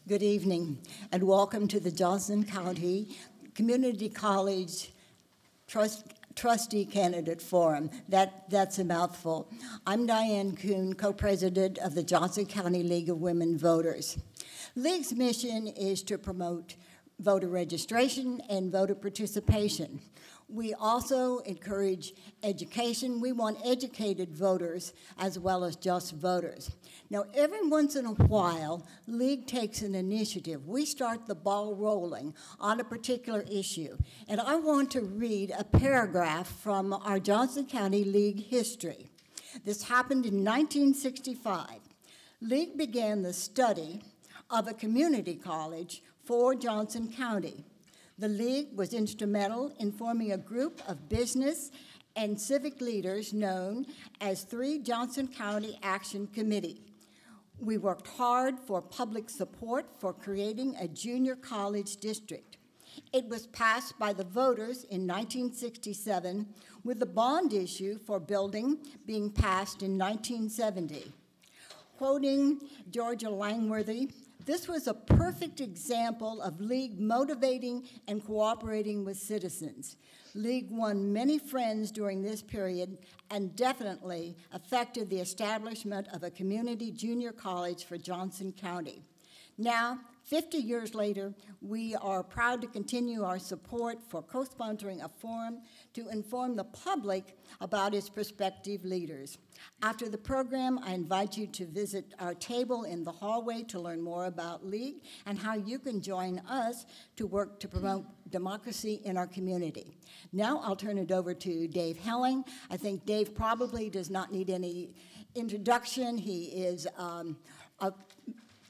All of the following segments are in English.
Good evening, and welcome to the Johnson County Community College Trustee Candidate Forum. That's a mouthful. I'm Diane Kuhn, co-president of the Johnson County League of Women Voters. League's mission is to promote voter registration and voter participation. We also encourage education. We want educated voters as well as just voters. Now, every once in a while, League takes an initiative. We start the ball rolling on a particular issue. And I want to read a paragraph from our Johnson County League history. This happened in 1965. League began the study of a community college for Johnson County. The League was instrumental in forming a group of business and civic leaders known as 3 Johnson County Action Committee. We worked hard for public support for creating a junior college district. It was passed by the voters in 1967, with the bond issue for building being passed in 1970. Quoting Georgia Langworthy, "This was a perfect example of League motivating and cooperating with citizens. League won many friends during this period and definitely affected the establishment of a community junior college for Johnson County." Now, 50 years later, we are proud to continue our support for co-sponsoring a forum to inform the public about its prospective leaders. After the program, I invite you to visit our table in the hallway to learn more about League and how you can join us to work to promote democracy in our community. Now I'll turn it over to Dave Helling. I think Dave probably does not need any introduction. He is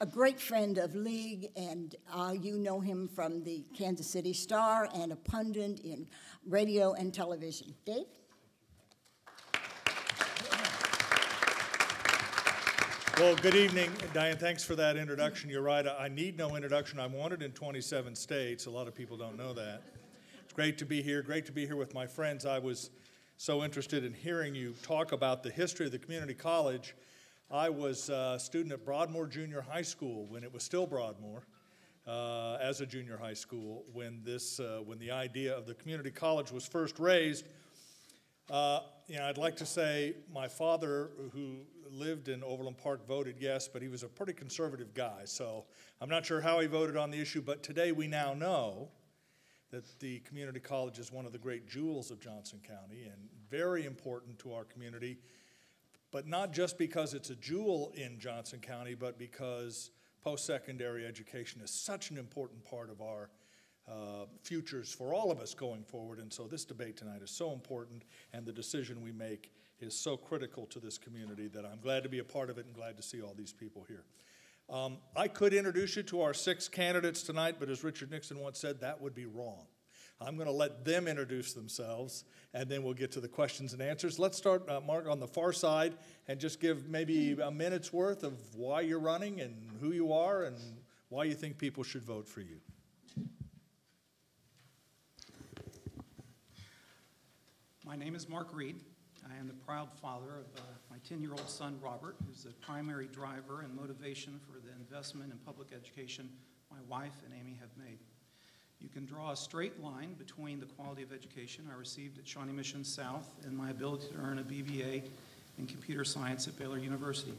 a great friend of League, and you know him from the Kansas City Star and a pundit in radio and television. Dave? Well, good evening, Diane. Thanks for that introduction. You're right. I need no introduction. I'm wanted in 27 states. A lot of people don't know that. It's great to be here. Great to be here with my friends. I was so interested in hearing you talk about the history of the community college. I was a student at Broadmoor Junior High School when it was still Broadmoor, as a junior high school, when the idea of the community college was first raised. I'd like to say my father, who lived in Overland Park, voted yes, but he was a pretty conservative guy, so I'm not sure how he voted on the issue, but today we now know that the community college is one of the great jewels of Johnson County and very important to our community, but not just because it's a jewel in Johnson County, but because post-secondary education is such an important part of our futures for all of us going forward. And so this debate tonight is so important, and the decision we make is so critical to this community that I'm glad to be a part of it and glad to see all these people here. I could introduce you to our 6 candidates tonight, but as Richard Nixon once said, that would be wrong. I'm going to let them introduce themselves, and then we'll get to the questions and answers. Let's start, Mark, on the far side, and just give maybe a minute's worth of why you're running and who you are and why you think people should vote for you. My name is Mark Reed. I am the proud father of my 10-year-old son, Robert, who's the primary driver and motivation for the investment in public education my wife and Amy have made. You can draw a straight line between the quality of education I received at Shawnee Mission South and my ability to earn a BBA in computer science at Baylor University.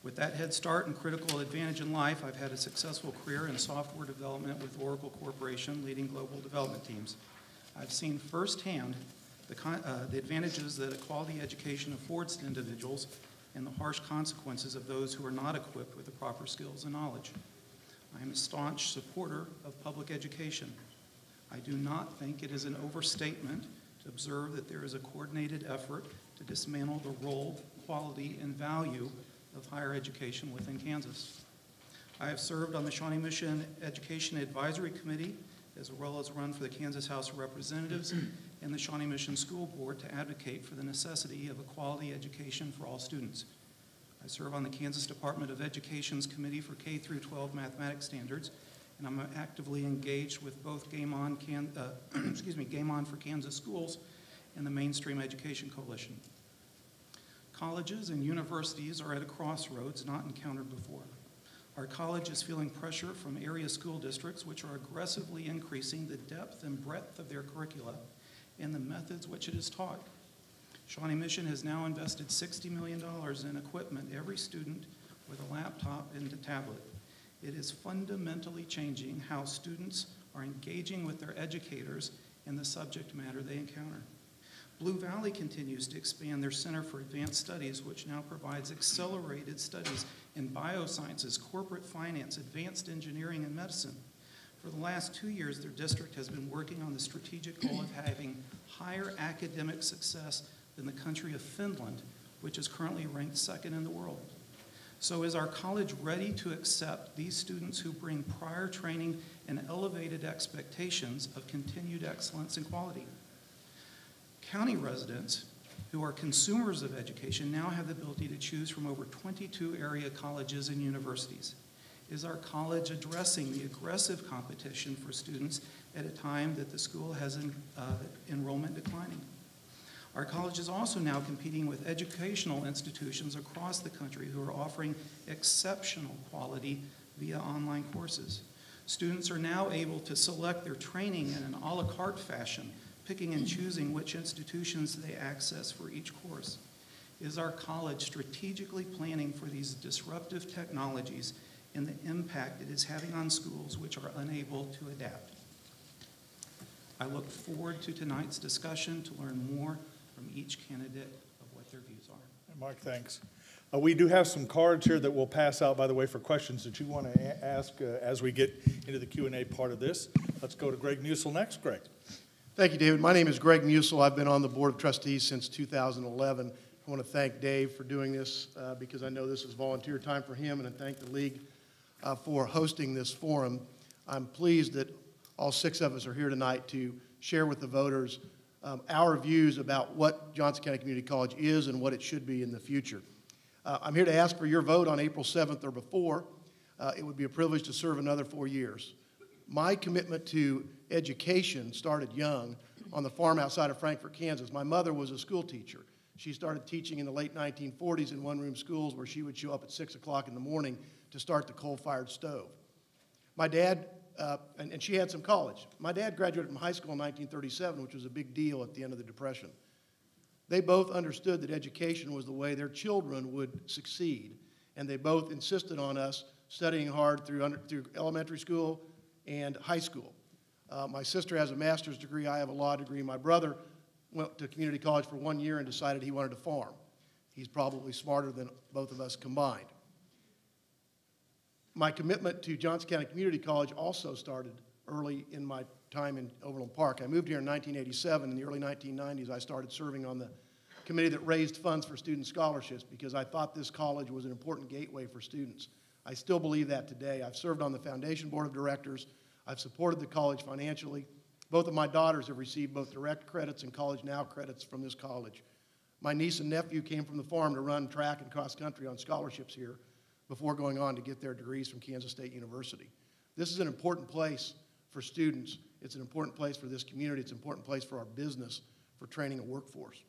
With that head start and critical advantage in life, I've had a successful career in software development with Oracle Corporation, leading global development teams. I've seen firsthand the advantages that a quality education affords to individuals and the harsh consequences of those who are not equipped with the proper skills and knowledge. I am a staunch supporter of public education. I do not think it is an overstatement to observe that there is a coordinated effort to dismantle the role, quality, and value of higher education within Kansas. I have served on the Shawnee Mission Education Advisory Committee, as well as run for the Kansas House of Representatives and the Shawnee Mission School Board to advocate for the necessity of a quality education for all students. I serve on the Kansas Department of Education's Committee for K-12 Mathematics Standards, and I'm actively engaged with both Game On for Kansas Schools and the Mainstream Education Coalition. Colleges and universities are at a crossroads not encountered before. Our college is feeling pressure from area school districts which are aggressively increasing the depth and breadth of their curricula and the methods which it is taught. Shawnee Mission has now invested $60 million in equipment, every student with a laptop and a tablet. It is fundamentally changing how students are engaging with their educators and the subject matter they encounter. Blue Valley continues to expand their Center for Advanced Studies, which now provides accelerated studies in biosciences, corporate finance, advanced engineering, and medicine. For the last 2 years, their district has been working on the strategic goal of having higher academic success than the country of Finland, which is currently ranked second in the world. So is our college ready to accept these students who bring prior training and elevated expectations of continued excellence and quality? County residents who are consumers of education now have the ability to choose from over 22 area colleges and universities. Is our college addressing the aggressive competition for students at a time that the school has enrollment declining? Our college is also now competing with educational institutions across the country who are offering exceptional quality via online courses. Students are now able to select their training in an a la carte fashion, picking and choosing which institutions they access for each course. Is our college strategically planning for these disruptive technologies and the impact it is having on schools which are unable to adapt? I look forward to tonight's discussion to learn more from each candidate of what their views are. Mark, thanks. We do have some cards here that we'll pass out, by the way, for questions that you want to ask as we get into the Q&A part of this. Let's go to Greg Musil next. Greg. Thank you, David. My name is Greg Musil. I've been on the Board of Trustees since 2011. I want to thank Dave for doing this because I know this is volunteer time for him, and I thank the League for hosting this forum. I'm pleased that all 6 of us are here tonight to share with the voters our views about what Johnson County Community College is and what it should be in the future. I'm here to ask for your vote on April 7th or before. It would be a privilege to serve another 4 years. My commitment to education started young on the farm outside of Frankfort, Kansas. My mother was a school teacher. She started teaching in the late 1940s in one-room schools where she would show up at 6 o'clock in the morning to start the coal-fired stove. My dad, and she had some college. My dad graduated from high school in 1937, which was a big deal at the end of the Depression. They both understood that education was the way their children would succeed, and they both insisted on us studying hard through elementary school and high school. My sister has a master's degree. I have a law degree. My brother went to community college for 1 year and decided he wanted to farm. He's probably smarter than both of us combined. My commitment to Johnson County Community College also started early in my time in Overland Park. I moved here in 1987. In the early 1990s, I started serving on the committee that raised funds for student scholarships because I thought this college was an important gateway for students. I still believe that today. I've served on the foundation board of directors. I've supported the college financially. Both of my daughters have received both direct credits and College Now credits from this college. My niece and nephew came from the farm to run track and cross country on scholarships here before going on to get their degrees from Kansas State University. This is an important place for students. It's an important place for this community. It's an important place for our business, for training a workforce.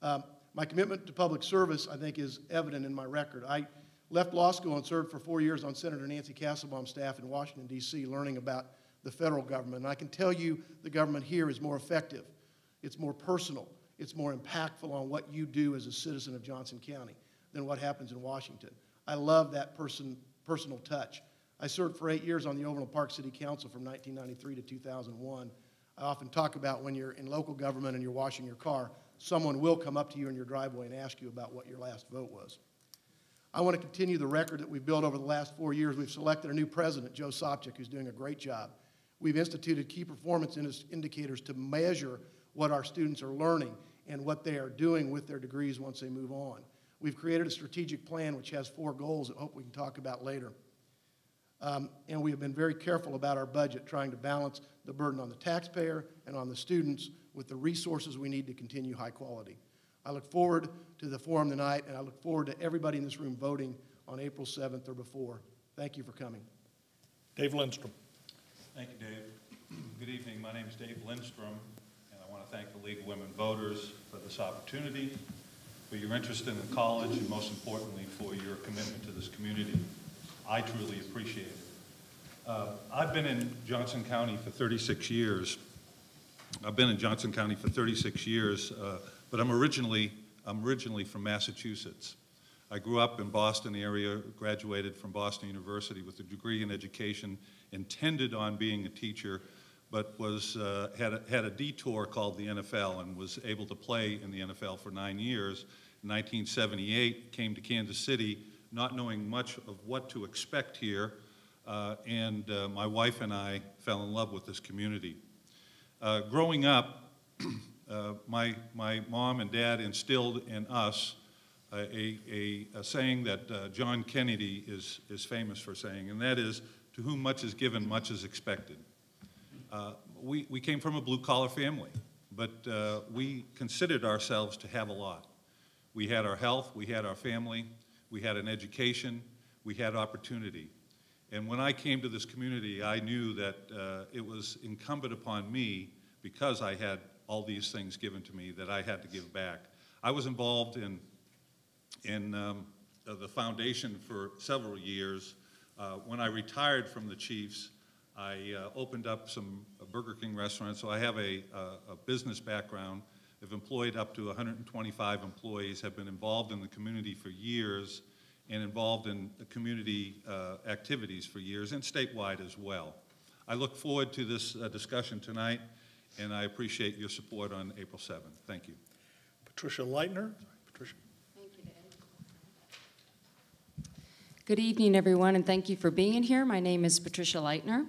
My commitment to public service, I think, is evident in my record. I left law school and served for 4 years on Senator Nancy Castlebaum's staff in Washington, D.C., learning about the federal government. And I can tell you the government here is more effective. It's more personal. It's more impactful on what you do as a citizen of Johnson County than what happens in Washington. I love that personal touch. I served for 8 years on the Overland Park City Council from 1993 to 2001. I often talk about when you're in local government and you're washing your car, someone will come up to you in your driveway and ask you about what your last vote was. I want to continue the record that we've built over the last 4 years. We've selected a new president, Joe Sopcich, who's doing a great job. We've instituted key performance indicators to measure what our students are learning and what they are doing with their degrees once they move on. We've created a strategic plan which has 4 goals that I hope we can talk about later. And we have been very careful about our budget, trying to balance the burden on the taxpayer and on the students with the resources we need to continue high quality. I look forward to the forum tonight, and I look forward to everybody in this room voting on April 7th or before. Thank you for coming. Dave Lindstrom. Thank you, Dave. Good evening. My name is Dave Lindstrom, and I want to thank the League of Women Voters for this opportunity, for your interest in the college, and most importantly, for your commitment to this community. I truly appreciate it. I've been in Johnson County for 36 years. But I'm originally from Massachusetts. I grew up in Boston area, graduated from Boston University with a degree in education, intended on being a teacher, but had a detour called the NFL and was able to play in the NFL for 9 years. In 1978, came to Kansas City, not knowing much of what to expect here, and my wife and I fell in love with this community. Growing up, my mom and dad instilled in us a saying that John Kennedy is famous for saying, and that is, to whom much is given, much is expected. We came from a blue-collar family, but we considered ourselves to have a lot. We had our health, we had our family, we had an education, we had opportunity. And when I came to this community, I knew that it was incumbent upon me, because I had all these things given to me, that I had to give back. I was involved in the foundation for several years. When I retired from the Chiefs, I opened up some Burger King restaurants, so I have a business background. I've employed up to 125 employees, have been involved in the community for years, and involved in community activities for years, and statewide as well. I look forward to this discussion tonight, and I appreciate your support on April 7th. Thank you. Patricia Lightner. Patricia. Thank you, Dave. Good evening, everyone, and thank you for being here. My name is Patricia Lightner,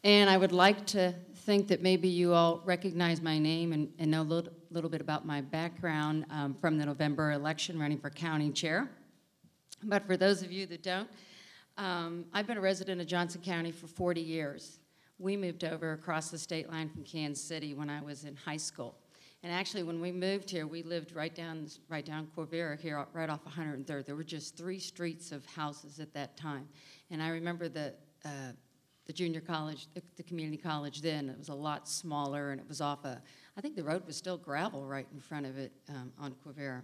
and I would like to think that maybe you all recognize my name and know a little bit about my background from the November election running for county chair. But for those of you that don't, I've been a resident of Johnson County for 40 years. We moved over across the state line from Kansas City when I was in high school. And actually, when we moved here, we lived right down Corvera here, right off 103rd. There were just 3 streets of houses at that time. And I remember the junior college, the community college then, it was a lot smaller, and it was off I think the road was still gravel right in front of it on Corvera.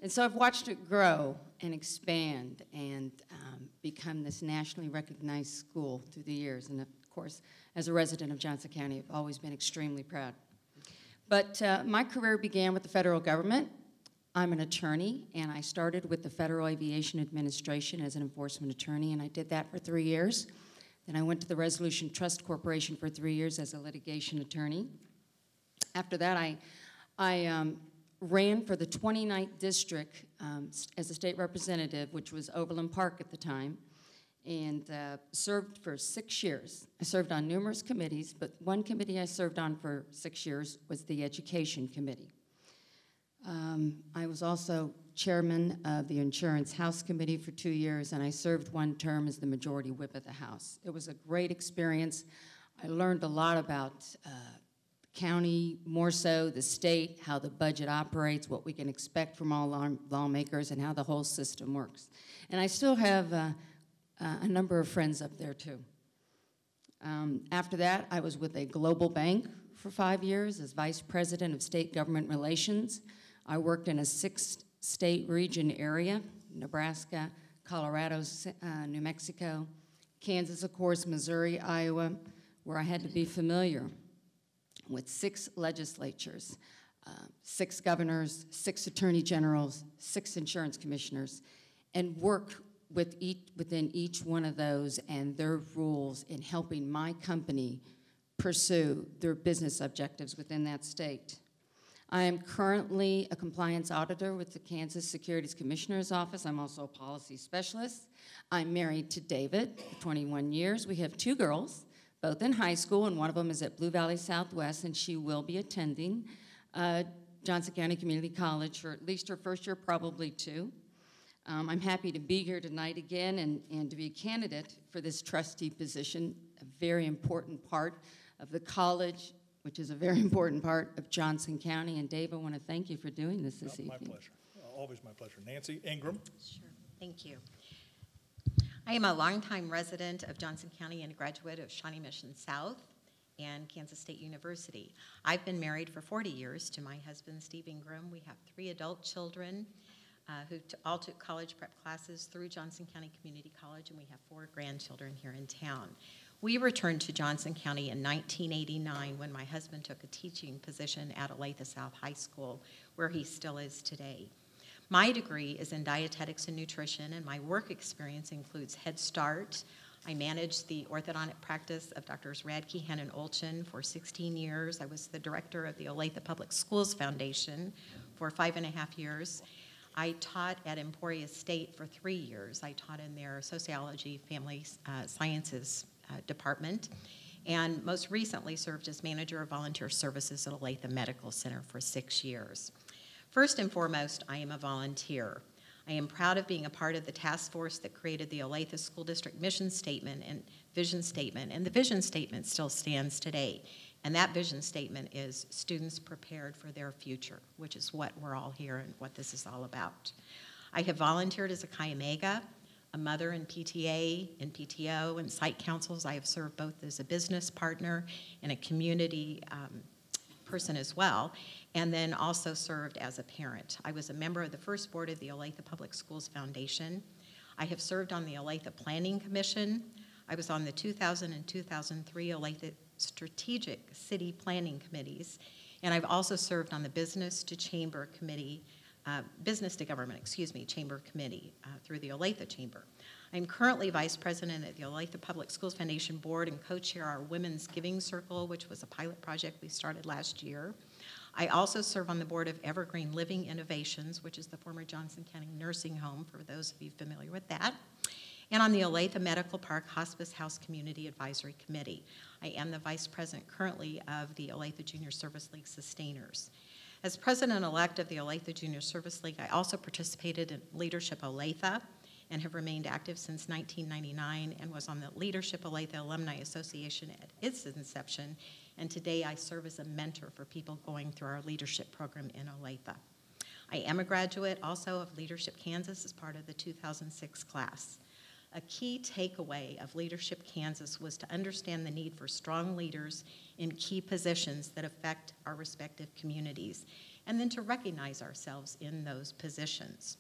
And so I've watched it grow and expand and become this nationally recognized school through the years. And of course, as a resident of Johnson County, I've always been extremely proud. But my career began with the federal government. I'm an attorney, and I started with the Federal Aviation Administration as an enforcement attorney, and I did that for 3 years. Then I went to the Resolution Trust Corporation for 3 years as a litigation attorney. After that, I ran for the 29th district as a state representative, which was Overland Park at the time, and served for 6 years. I served on numerous committees, but one committee I served on for 6 years was the Education Committee. I was also chairman of the Insurance House Committee for 2 years, and I served one term as the majority whip of the House. It was a great experience. I learned a lot about county, more so the state, how the budget operates, what we can expect from all lawmakers, and how the whole system works. And I still have a number of friends up there, too. After that, I was with a global bank for 5 years as vice president of state government relations. I worked in a 6-state region area, Nebraska, Colorado, New Mexico, Kansas, of course, Missouri, Iowa, where I had to be familiar with 6 legislatures, 6 governors, 6 attorney generals, 6 insurance commissioners, and work within each one of those and their rules in helping my company pursue their business objectives within that state. I am currently a compliance auditor with the Kansas Securities Commissioner's Office. I'm also a policy specialist. I'm married to David for 21 years. We have 2 girls, both in high school, and one of them is at Blue Valley Southwest, and she will be attending Johnson County Community College for at least her first year, probably 2. I'm happy to be here tonight again and to be a candidate for this trustee position, a very important part of the college, which is a very important part of Johnson County. And Dave, I want to thank you for doing this evening. My pleasure. Always my pleasure. Nancy, Ingram. Sure. Thank you. I am a longtime resident of Johnson County and a graduate of Shawnee Mission South and Kansas State University. I've been married for 40 years to my husband, Steve Ingram. We have 3 adult children. who all took college prep classes through Johnson County Community College, and we have 4 grandchildren here in town. We returned to Johnson County in 1989 when my husband took a teaching position at Olathe South High School, where he still is today. My degree is in dietetics and nutrition, and my work experience includes Head Start. I managed the orthodontic practice of Drs. Radke, Hen, and Olchen for 16 years. I was the director of the Olathe Public Schools Foundation for 5.5 years. I taught at Emporia State for 3 years. I taught in their sociology, family sciences department, and most recently served as manager of volunteer services at Olathe Medical Center for 6 years. First and foremost, I am a volunteer. I am proud of being a part of the task force that created the Olathe School District mission statement and vision statement, and the vision statement still stands today. And that vision statement is students prepared for their future, which is what we're all here and what this is all about. I have volunteered as a Chi Omega, a mother in PTA and PTO and site councils. I have served both as a business partner and a community person as well, and then also served as a parent. I was a member of the first board of the Olathe Public Schools Foundation. I have served on the Olathe Planning Commission. I was on the 2000 and 2003 Olathe Strategic City Planning Committees, and I've also served on the Business to Government, Chamber Committee through the Olathe Chamber. I'm currently Vice President at the Olathe Public Schools Foundation Board and co-chair our Women's Giving Circle, which was a pilot project we started last year. I also serve on the board of Evergreen Living Innovations, which is the former Johnson County Nursing Home, for those of you familiar with that, and on the Olathe Medical Park Hospice House Community Advisory Committee. I am the Vice President currently of the Olathe Junior Service League Sustainers. As President-elect of the Olathe Junior Service League, I also participated in Leadership Olathe and have remained active since 1999 and was on the Leadership Olathe Alumni Association at its inception, and today I serve as a mentor for people going through our leadership program in Olathe. I am a graduate also of Leadership Kansas as part of the 2006 class. A key takeaway of Leadership Kansas was to understand the need for strong leaders in key positions that affect our respective communities, and then to recognize ourselves in those positions.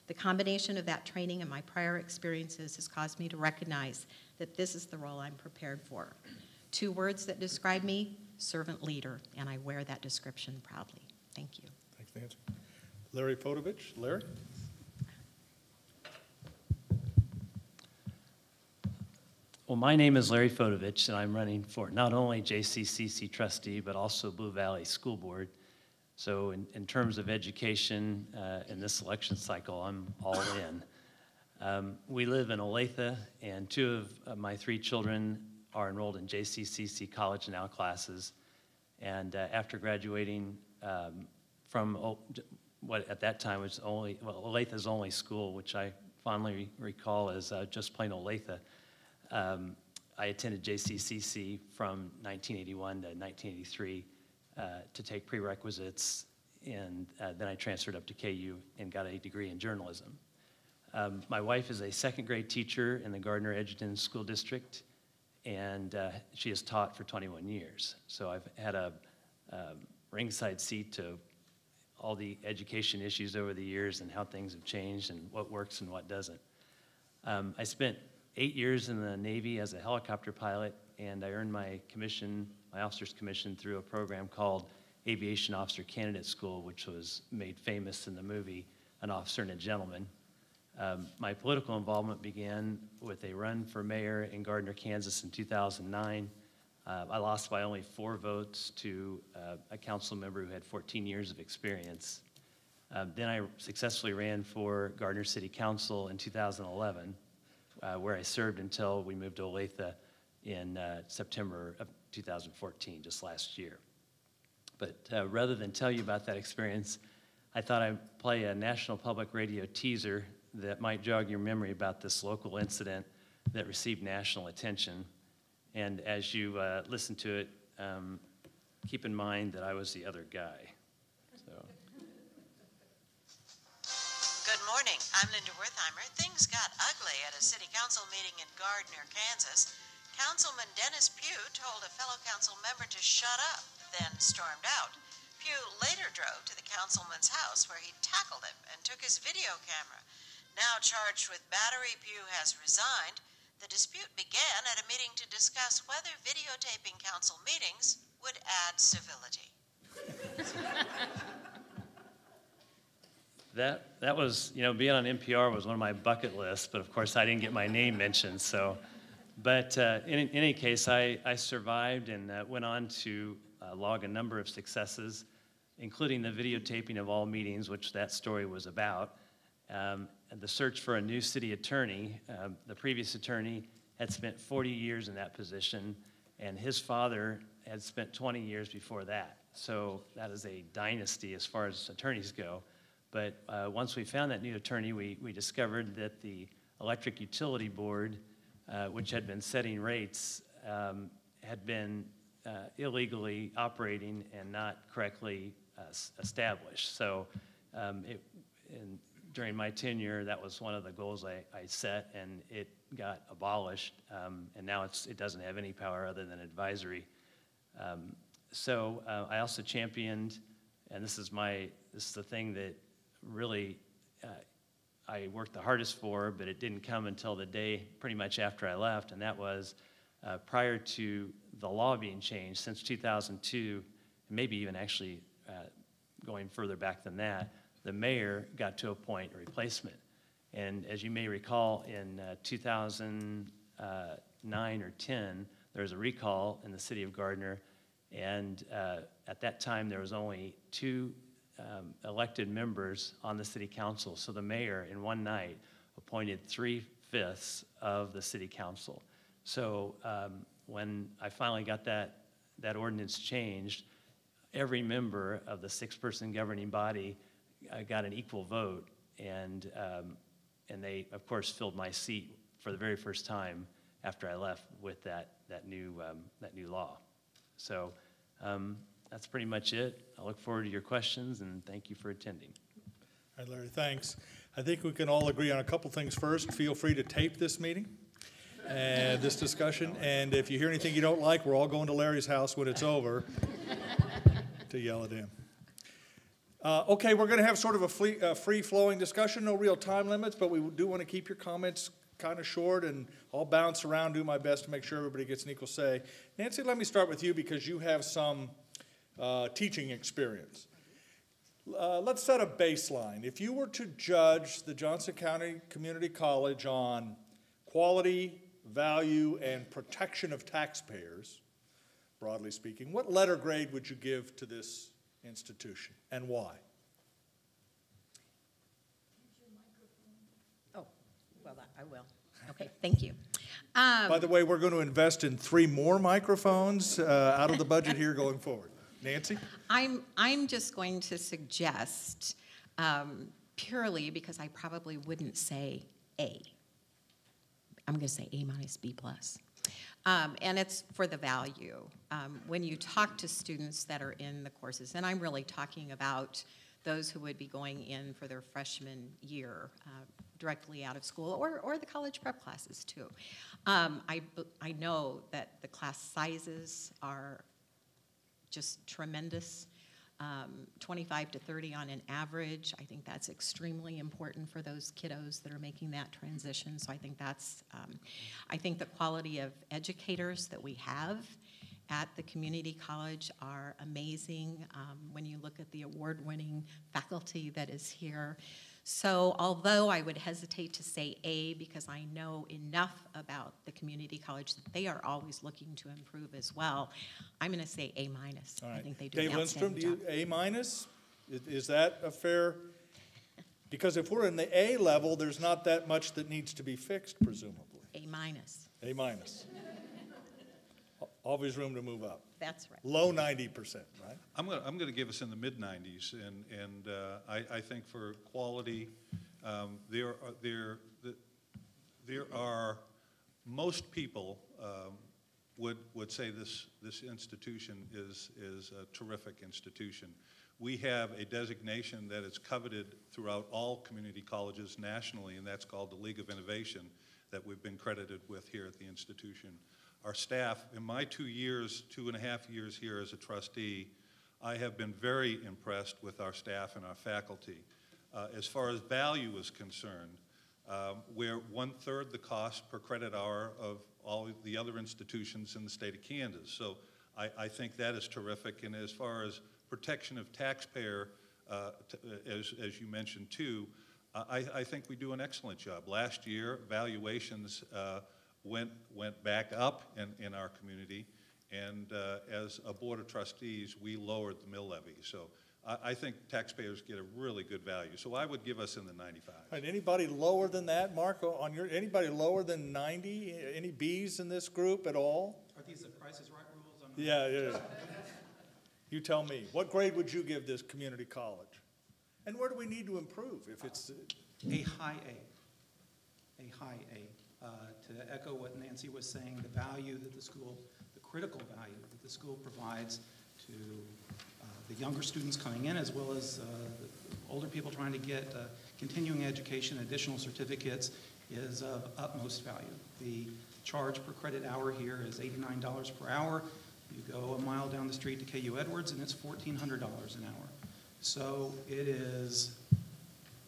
The combination of that training and my prior experiences has caused me to recognize that this is the role I'm prepared for. 2 words that describe me: servant leader, and I wear that description proudly. Thank you. Thanks, Nancy. Larry Fotovich. Larry? Well, my name is Larry Fotovich, and I'm running for not only JCCC trustee, but also Blue Valley School Board. So in terms of education in this election cycle, I'm all in. We live in Olathe, and 2 of my 3 children are enrolled in JCCC College Now classes. And after graduating from what at that time was Olathe's only school, which I fondly recall as just plain Olathe, I attended JCCC from 1981 to 1983 to take prerequisites, and then I transferred up to KU and got a degree in journalism. My wife is a 2nd grade teacher in the Gardner-Edgerton School District, and she has taught for 21 years. So I've had a ringside seat to all the education issues over the years and how things have changed and what works and what doesn't. I spent 8 years in the Navy as a helicopter pilot, and I earned my commission, my officer's commission, through a program called Aviation Officer Candidate School, which was made famous in the movie An Officer and a Gentleman. My political involvement began with a run for mayor in Gardner, Kansas in 2009. I lost by only 4 votes to a council member who had 14 years of experience. Then I successfully ran for Gardner City Council in 2011, where I served until we moved to Olathe in September of 2014, just last year. But rather than tell you about that experience, I thought I'd play a National Public Radio teaser that might jog your memory about this local incident that received national attention. And as you listen to it, keep in mind that I was the other guy. So. Good morning. I'm Linda Wertheimer. Things got ugly at a city council meeting in Gardner, Kansas. Councilman Dennis Pugh told a fellow council member to shut up, then stormed out. Pugh later drove to the councilman's house where he tackled him and took his video camera. Now charged with battery, Pugh has resigned. The dispute began at a meeting to discuss whether videotaping council meetings would add civility. That was, you know, being on NPR was one of my bucket lists, but of course I didn't get my name mentioned, so. But in any case, I survived and went on to log a number of successes, including the videotaping of all meetings, which that story was about. And the search for a new city attorney. The previous attorney had spent 40 years in that position, and his father had spent 20 years before that. So that is a dynasty as far as attorneys go. But once we found that new attorney, we discovered that the Electric Utility Board, which had been setting rates, had been illegally operating and not correctly established. So during my tenure, that was one of the goals I set, and it got abolished, and now it doesn't have any power other than advisory. So I also championed, and this is the thing that really I worked the hardest for, but it didn't come until the day pretty much after I left, and that was prior to the law being changed since 2002, maybe even actually going further back than that, the mayor got to appoint a replacement. And as you may recall, in 2009 or 10, there was a recall in the city of Gardner, and at that time there was only 2 elected members on the city council. So the mayor, in one night, appointed 3/5 of the city council. So when I finally got that ordinance changed, every member of the 6-person governing body got an equal vote, and they, of course, filled my seat for the very first time after I left with that new law. So that's pretty much it. I look forward to your questions, and thank you for attending. All right, Larry, thanks. I think we can all agree on a couple things. First, feel free to tape this meeting and this discussion, and if you hear anything you don't like, we're all going to Larry's house when it's over to yell at him. Okay, we're going to have sort of a free-flowing discussion, no real time limits, but we do want to keep your comments kind of short, and I'll bounce around, do my best to make sure everybody gets an equal say. Nancy, let me start with you because you have some teaching experience. Let's set a baseline. If you were to judge the Johnson County Community College on quality, value, and protection of taxpayers, broadly speaking, what letter grade would you give to this institution, and why? Oh, well, I will. Okay, thank you. By the way, we're going to invest in 3 more microphones out of the budget here going forward. Nancy? I'm just going to suggest, purely because I probably wouldn't say A. I'm going to say A minus B plus. And it's for the value. When you talk to students that are in the courses, and I'm really talking about those who would be going in for their freshman year directly out of school, or the college prep classes too. I know that the class sizes are just tremendous. 25 to 30 on an average. I think that's extremely important for those kiddos that are making that transition. So I think that's, I think the quality of educators that we have at the community college are amazing when you look at the award-winning faculty that is here. So although I would hesitate to say A because I know enough about the community college that they are always looking to improve as well, I'm going to say A minus. All right. I think they do Dave an Lindstrom, outstanding do job. you A minus? Is that a fair? Because if we're in the A level, there's not that much that needs to be fixed, presumably. A minus. A minus. Always room to move up. That's right. Low 90%, right? I'm going to give us in the mid-90s, and I think for quality, there are most people would say this institution is a terrific institution. We have a designation that is coveted throughout all community colleges nationally, and that's called the League of Innovation, that we've been credited with here at the institution. Our staff, in my 2.5 years here as a trustee, I have been very impressed with our staff and our faculty. As far as value is concerned, we're 1/3 the cost per credit hour of all the other institutions in the state of Kansas. So I think that is terrific. And as far as protection of taxpayer, as you mentioned too, I think we do an excellent job. Last year, valuations went back up in our community, and as a board of trustees, we lowered the mill levy. So I think taxpayers get a really good value. So I would give us in the 95. All right, anybody lower than that, Marco? Anybody lower than 90? Any Bs in this group at all? Are these the Price is Right rules? Yeah. You tell me. What grade would you give this community college? And where do we need to improve if it's... A high A. A high A. To echo what Nancy was saying, the value that the school, the critical value that the school provides to the younger students coming in, as well as the older people trying to get continuing education, additional certificates, is of utmost value. The charge per credit hour here is $89 per hour. You go a mile down the street to KU Edwards, and it's $1,400 an hour. So it is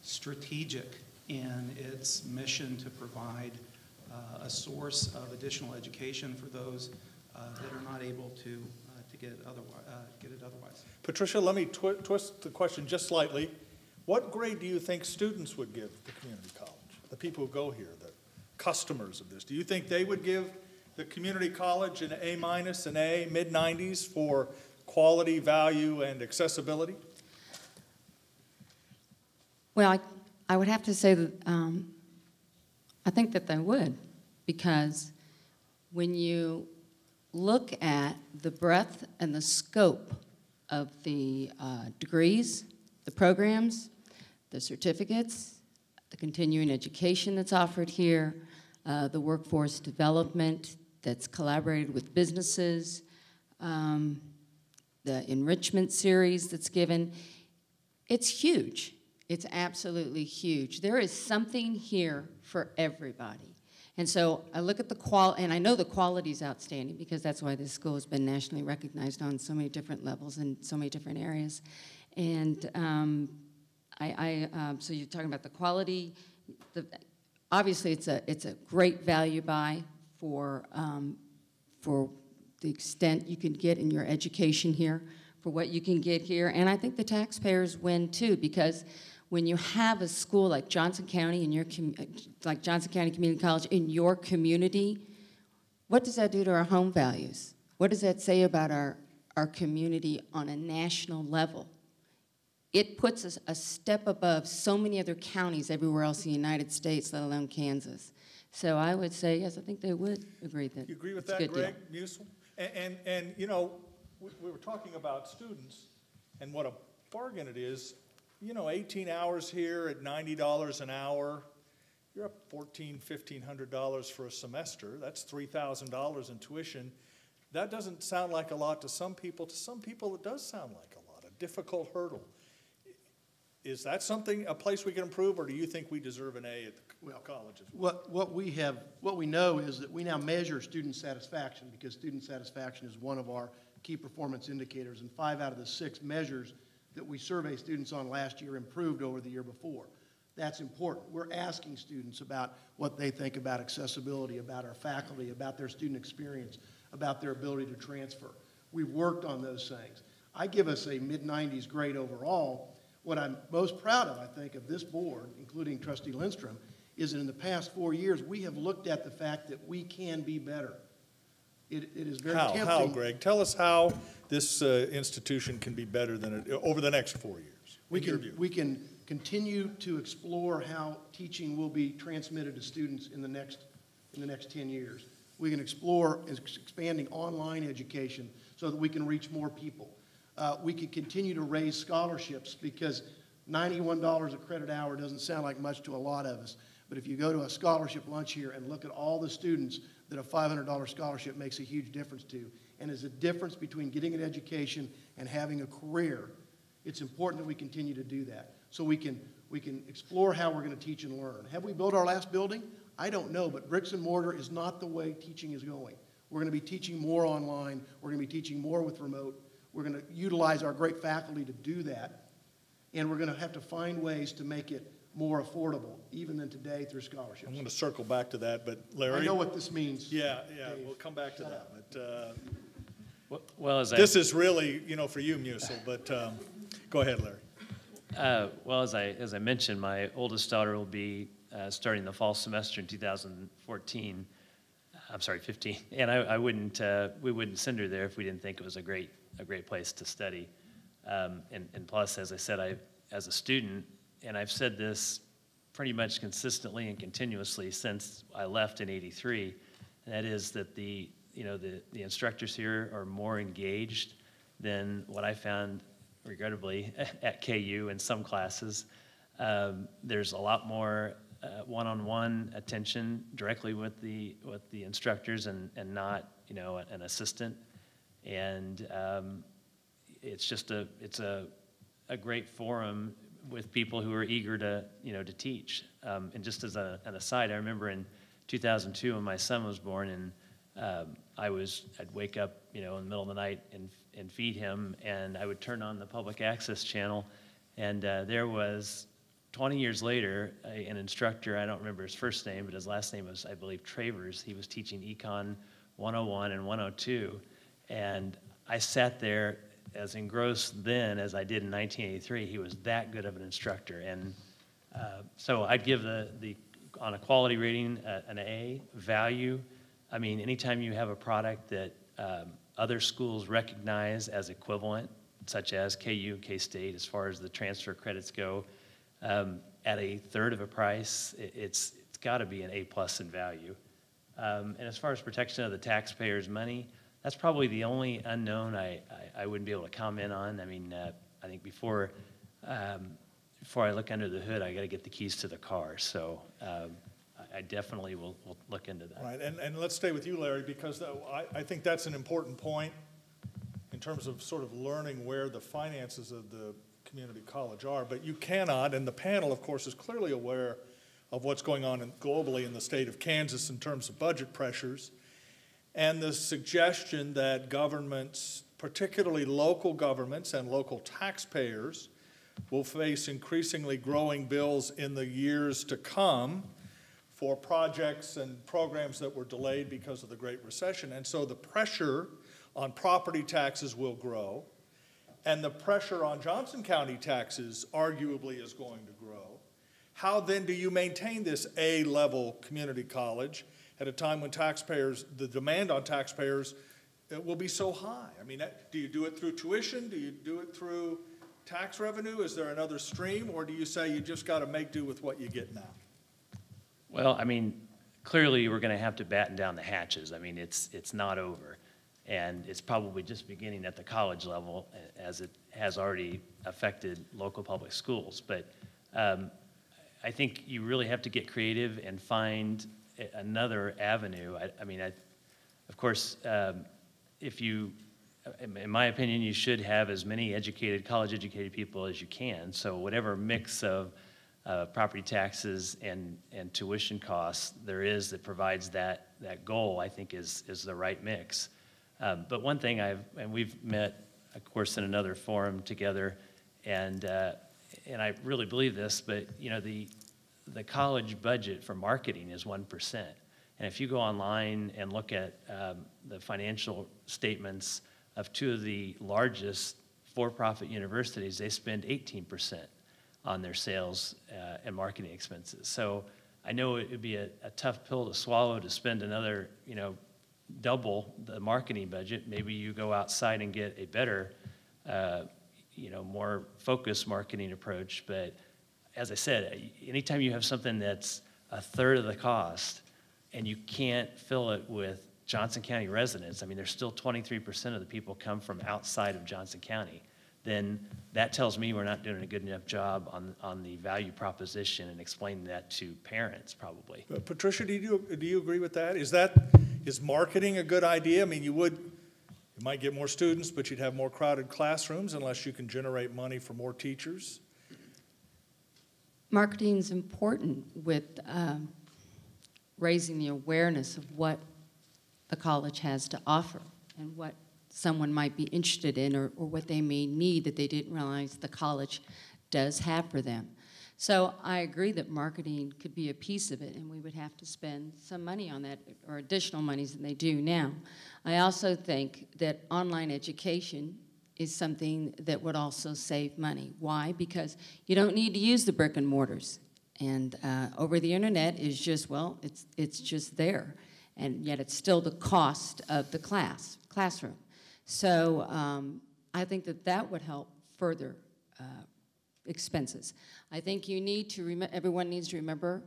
strategic in its mission to provide a source of additional education for those that are not able to get it otherwise. Patricia, let me twist the question just slightly. What grade do you think students would give the community college? The people who go here, the customers of this. Do you think they would give the community college an A-, an A, mid-90s for quality, value, and accessibility? Well, I would have to say that I think that they would, because when you look at the breadth and the scope of the degrees, the programs, the certificates, the continuing education that's offered here, the workforce development that's collaborated with businesses, the enrichment series that's given, it's huge. It's absolutely huge. There is something here for everybody. And so I look at the quality, and I know the quality is outstanding because that's why this school has been nationally recognized on so many different levels in so many different areas. And so you're talking about the quality. Obviously, it's a great value buy for the extent you can get in your education here, for what you can get here. And I think the taxpayers win too, because when you have a school like Johnson County like Johnson County Community College in your community, what does that do to our home values? What does that say about our community on a national level? It puts us a step above so many other counties everywhere else in the United States, let alone Kansas. So I would say, yes, I think they would agree that. You agree with it's that, a good Greg, deal. Musil? And you know, we were talking about students and what a bargain it is. You know, 18 hours here at $90 an hour, you're up $1,400, $1,500 for a semester. That's $3,000 in tuition. That doesn't sound like a lot to some people. To some people, it does sound like a lot, a difficult hurdle. Is that a place we can improve, or do you think we deserve an A at the colleges? What we know is that we now measure student satisfaction, because student satisfaction is one of our key performance indicators, and 5 out of the 6 measures that we survey students on last year improved over the year before. That's important. We're asking students about what they think about accessibility, about our faculty, about their student experience, about their ability to transfer. We've worked on those things. I give us a mid-90s grade overall. What I'm most proud of, I think, of this board, including Trustee Lindstrom, is that in the past 4 years, we have looked at the fact that we can be better. It is very tempting. How, Greg? Tell us how this institution can be better than it over the next 4 years. We can continue to explore how teaching will be transmitted to students in the next 10 years. We can explore expanding online education so that we can reach more people. We can continue to raise scholarships, because $91 a credit hour doesn't sound like much to a lot of us. But if you go to a scholarship lunch here and look at all the students that a $500 scholarship makes a huge difference to, and is a difference between getting an education and having a career, it's important that we continue to do that. So we can explore how we're going to teach and learn. Have we built our last building? I don't know, but bricks and mortar is not the way teaching is going. We're going to be teaching more online. We're going to be teaching more with remote. We're going to utilize our great faculty to do that, and we're going to have to find ways to make it more affordable, even than today, through scholarships. I'm going to circle back to that, but Larry? I know what this means. Yeah, Dave. we'll come back to that. But Well, as this is really, for you, Musil, but go ahead, Larry. Well, as I mentioned, my oldest daughter will be starting the fall semester in 2014. I'm sorry, 15. And we wouldn't send her there if we didn't think it was a great place to study. And plus, as I said, as a student, and I've said this pretty much consistently and continuously since I left in '83, and that is that the instructors here are more engaged than what I found, regrettably, at KU in some classes. There's a lot more one-on-one attention directly with the instructors and not an assistant. And it's just a great forum with people who are eager to teach. And just as an aside, I remember in 2002 when my son was born, and I'd wake up in the middle of the night and feed him, and I would turn on the public access channel, and there was 20 years later an instructor, I don't remember his first name, but his last name was, I believe, Travers. He was teaching Econ 101 and 102, and I sat there as engrossed then as I did in 1983. He was that good of an instructor, and so I'd give on a quality rating an A. Value, I mean, anytime you have a product that other schools recognize as equivalent, such as KU and K-State, as far as the transfer credits go, at a third of a price, it's got to be an A+ in value. And as far as protection of the taxpayers' money, that's probably the only unknown I wouldn't be able to comment on. I mean, I think before I look under the hood, I got to get the keys to the car. So I definitely will look into that. Right, and let's stay with you, Larry, because I think that's an important point in terms of sort of learning where the finances of the community college are. But you cannot, and the panel, of course, is clearly aware of what's going on globally in the state of Kansas in terms of budget pressures. And the suggestion that governments, particularly local governments and local taxpayers, will face increasingly growing bills in the years to come for projects and programs that were delayed because of the Great Recession. And so the pressure on property taxes will grow, and the pressure on Johnson County taxes arguably is going to grow. How then do you maintain this A-level community college at a time when the demand on taxpayers will be so high? I mean, do you do it through tuition? Do you do it through tax revenue? Is there another stream? Or do you say you just got to make do with what you get now? Well, I mean, clearly we're going to have to batten down the hatches. I mean, it's not over. And it's probably just beginning at the college level, as it has already affected local public schools. But I think you really have to get creative and find another avenue. Of course, in my opinion, you should have as many college-educated people as you can. So whatever mix of property taxes and tuition costs there is that provides that goal, I think is the right mix. But one thing and we've met, of course, in another forum together, and I really believe this, but the college budget for marketing is 1%. And if you go online and look at the financial statements of two of the largest for-profit universities, they spend 18% on their sales and marketing expenses. So I know it would be a tough pill to swallow to spend another, double the marketing budget. Maybe you go outside and get a better, more focused marketing approach. But as I said, anytime you have something that's a third of the cost and you can't fill it with Johnson County residents, I mean, there's still 23% of the people come from outside of Johnson County, then that tells me we're not doing a good enough job on the value proposition and explaining that to parents, probably. Patricia, do you agree with that? Is marketing a good idea? I mean, you might get more students, but you'd have more crowded classrooms unless you can generate money for more teachers. Marketing is important with raising the awareness of what the college has to offer and what someone might be interested in or what they may need that they didn't realize the college does have for them. So I agree that marketing could be a piece of it, and we would have to spend some money on that, or additional monies than they do now. I also think that online education is something that would also save money. Why? Because you don't need to use the brick and mortars. And over the internet is just, well, it's just there. And yet it's still the cost of the classroom. So I think that would help further expenses. I think you need to everyone needs to remember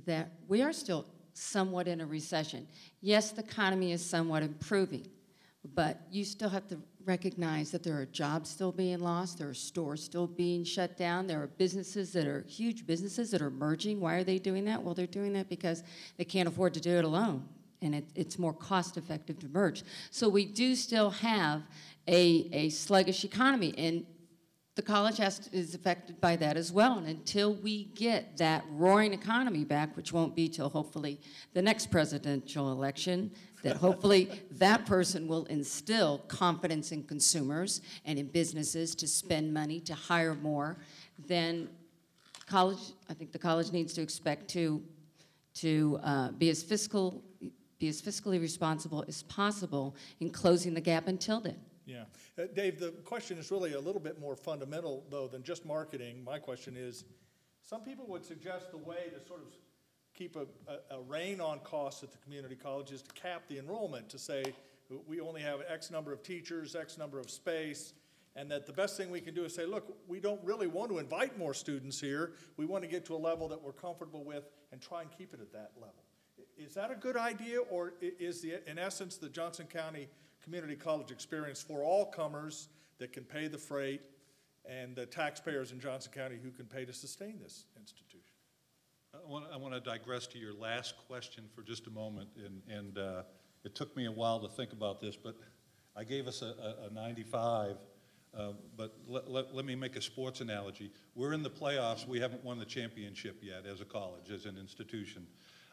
that we are still somewhat in a recession. Yes, the economy is somewhat improving, but you still have to recognize that there are jobs still being lost, there are stores still being shut down, there are businesses that are huge businesses that are merging. Why are they doing that? Well, they're doing that because they can't afford to do it alone, and it's more cost effective to merge. So we do still have a sluggish economy, and the college is affected by that as well. And until we get that roaring economy back, which won't be till hopefully the next presidential election, that hopefully that person will instill confidence in consumers and in businesses to spend money, to hire more, then college, I think the college needs to expect to be as fiscally responsible as possible in closing the gap until then. Yeah. Dave, the question is really a little bit more fundamental, though, than just marketing. My question is, some people would suggest the way to sort of keep a rein on costs at the community college is to cap the enrollment, to say we only have X number of teachers, X number of space, and that the best thing we can do is say, look, we don't really want to invite more students here. We want to get to a level that we're comfortable with and try and keep it at that level. Is that a good idea, or is, in essence, the Johnson County Community College experience for all comers that can pay the freight and the taxpayers in Johnson County who can pay to sustain this institution? I want to digress to your last question for just a moment, and it took me a while to think about this, but I gave us a 95, but let me make a sports analogy. We're in the playoffs. We haven't won the championship yet as a college, as an institution.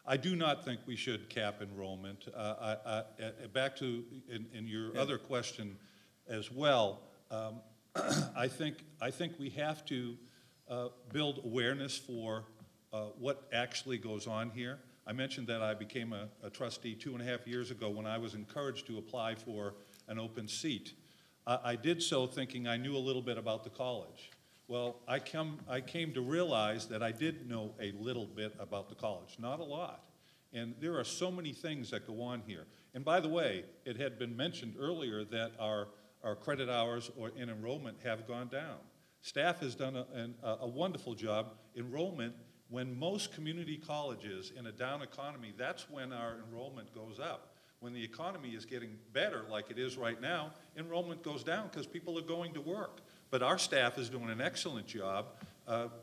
I do not think we should cap enrollment. Back to in your other question as well, I think we have to build awareness for what actually goes on here. I mentioned that I became a trustee 2.5 years ago when I was encouraged to apply for an open seat. I did so thinking I knew a little bit about the college. Well, I came to realize that I did know a little bit about the college, not a lot. And there are so many things that go on here. And by the way, it had been mentioned earlier that our credit hours in enrollment have gone down. Staff has done a wonderful job. Enrollment, when most community colleges in a down economy, that's when our enrollment goes up. When the economy is getting better, like it is right now, enrollment goes down because people are going to work. But our staff is doing an excellent job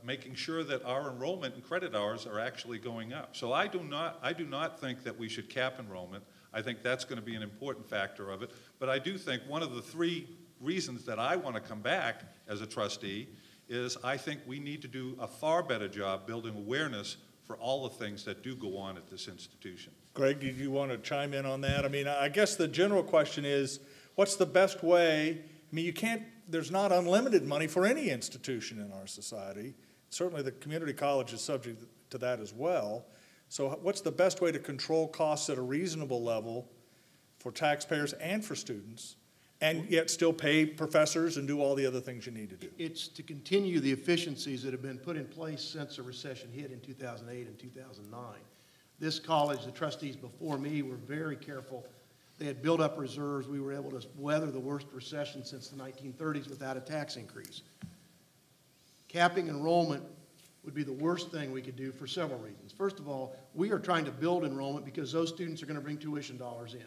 making sure that our enrollment and credit hours are actually going up. So I do not think that we should cap enrollment. I think that's going to be an important factor of it. But I do think one of the 3 reasons that I want to come back as a trustee is I think we need to do a far better job building awareness for all the things that do go on at this institution. Greg, did you want to chime in on that? I mean, I guess the general question is, what's the best way? I mean, there's not unlimited money for any institution in our society. Certainly the community college is subject to that as well. So what's the best way to control costs at a reasonable level for taxpayers and for students, and yet still pay professors and do all the other things you need to do? It's to continue the efficiencies that have been put in place since the recession hit in 2008 and 2009. This college, the trustees before me, were very careful. They had built up reserves. We were able to weather the worst recession since the 1930s without a tax increase. Capping enrollment would be the worst thing we could do for several reasons. First of all, we are trying to build enrollment because those students are going to bring tuition dollars in.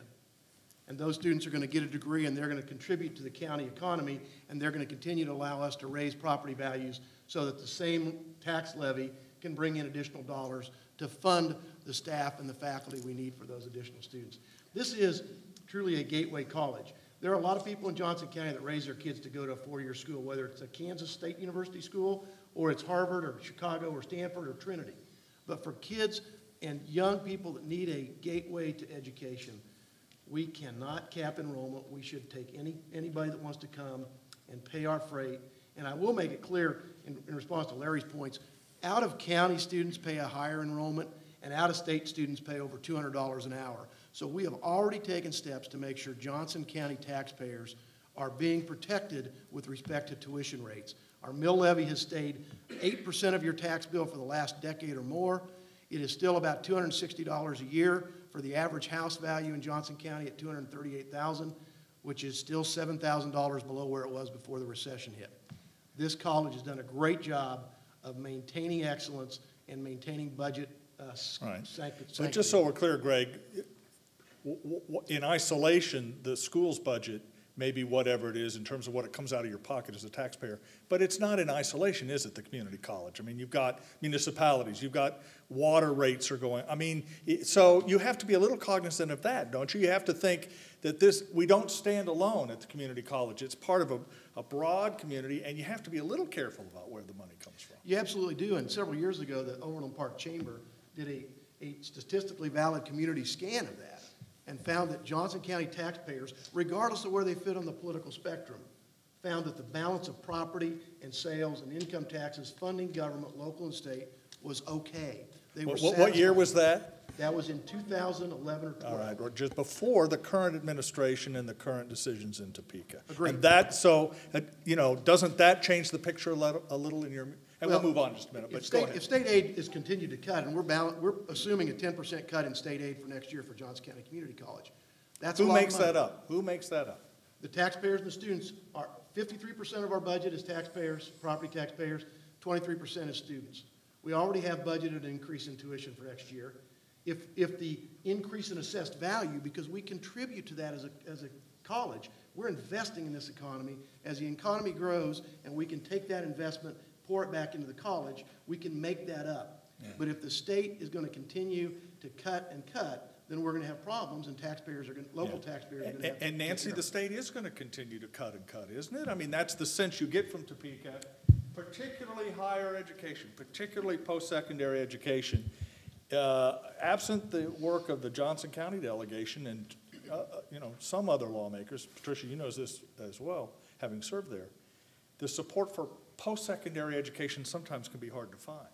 And those students are going to get a degree, and they're going to contribute to the county economy, and they're going to continue to allow us to raise property values so that the same tax levy can bring in additional dollars to fund the staff and the faculty we need for those additional students. This is truly a gateway college. There are a lot of people in Johnson County that raise their kids to go to a 4-year school, whether it's a Kansas State University school or it's Harvard or Chicago or Stanford or Trinity. But for kids and young people that need a gateway to education, We cannot cap enrollment. We should take anybody that wants to come and pay our freight. And I will make it clear in response to Larry's points, out-of-county students pay a higher enrollment, and out-of-state students pay over $200 an hour. So we have already taken steps to make sure Johnson County taxpayers are being protected with respect to tuition rates. Our mill levy has stayed 8% of your tax bill for the last decade or more. It is still about $260 a year for the average house value in Johnson County at $238,000, which is still $7,000 below where it was before the recession hit. This college has done a great job of maintaining excellence and maintaining budget But just so we're clear, Greg, in isolation, the school's budget may be whatever it is in terms of what it comes out of your pocket as a taxpayer, but it's not in isolation, is it, the community college? I mean, you've got municipalities, you've got water rates are going, I mean, so you have to be a little cognizant of that, don't you? You have to think that we don't stand alone at the community college. It's part of a broad community, and you have to be a little careful about where the money comes from. You absolutely do, and several years ago, the Overland Park Chamber did a statistically valid community scan of that and found that Johnson County taxpayers, regardless of where they fit on the political spectrum, found that the balance of property and sales and income taxes funding government, local and state, was okay. They were What year was that? That was in 2011 or 12. All right, or just before the current administration and the current decisions in Topeka. Agreed. And that, so, doesn't that change the picture a little in your, and we'll move on in just a minute, but go ahead. If state aid is continued to cut, and we're assuming a 10% cut in state aid for next year for Johnson County Community College. That's Who makes that up? Who makes that up? The taxpayers and the students are, 53% of our budget is taxpayers, property taxpayers, 23% is students. We already have budgeted an increase in tuition for next year. If the increase in assessed value, because we contribute to that as a college, we're investing in this economy. As the economy grows and we can take that investment, pour it back into the college, we can make that up. Yeah. But if the state is going to continue to cut and cut, then we're going to have problems, and local taxpayers are going to have. And Nancy, the state is going to continue to cut and cut, isn't it? I mean, that's the sense you get from Topeka, particularly higher education, particularly post-secondary education. Absent the work of the Johnson County delegation and some other lawmakers, Patricia, you know this as well, having served there, the support for post-secondary education sometimes can be hard to find.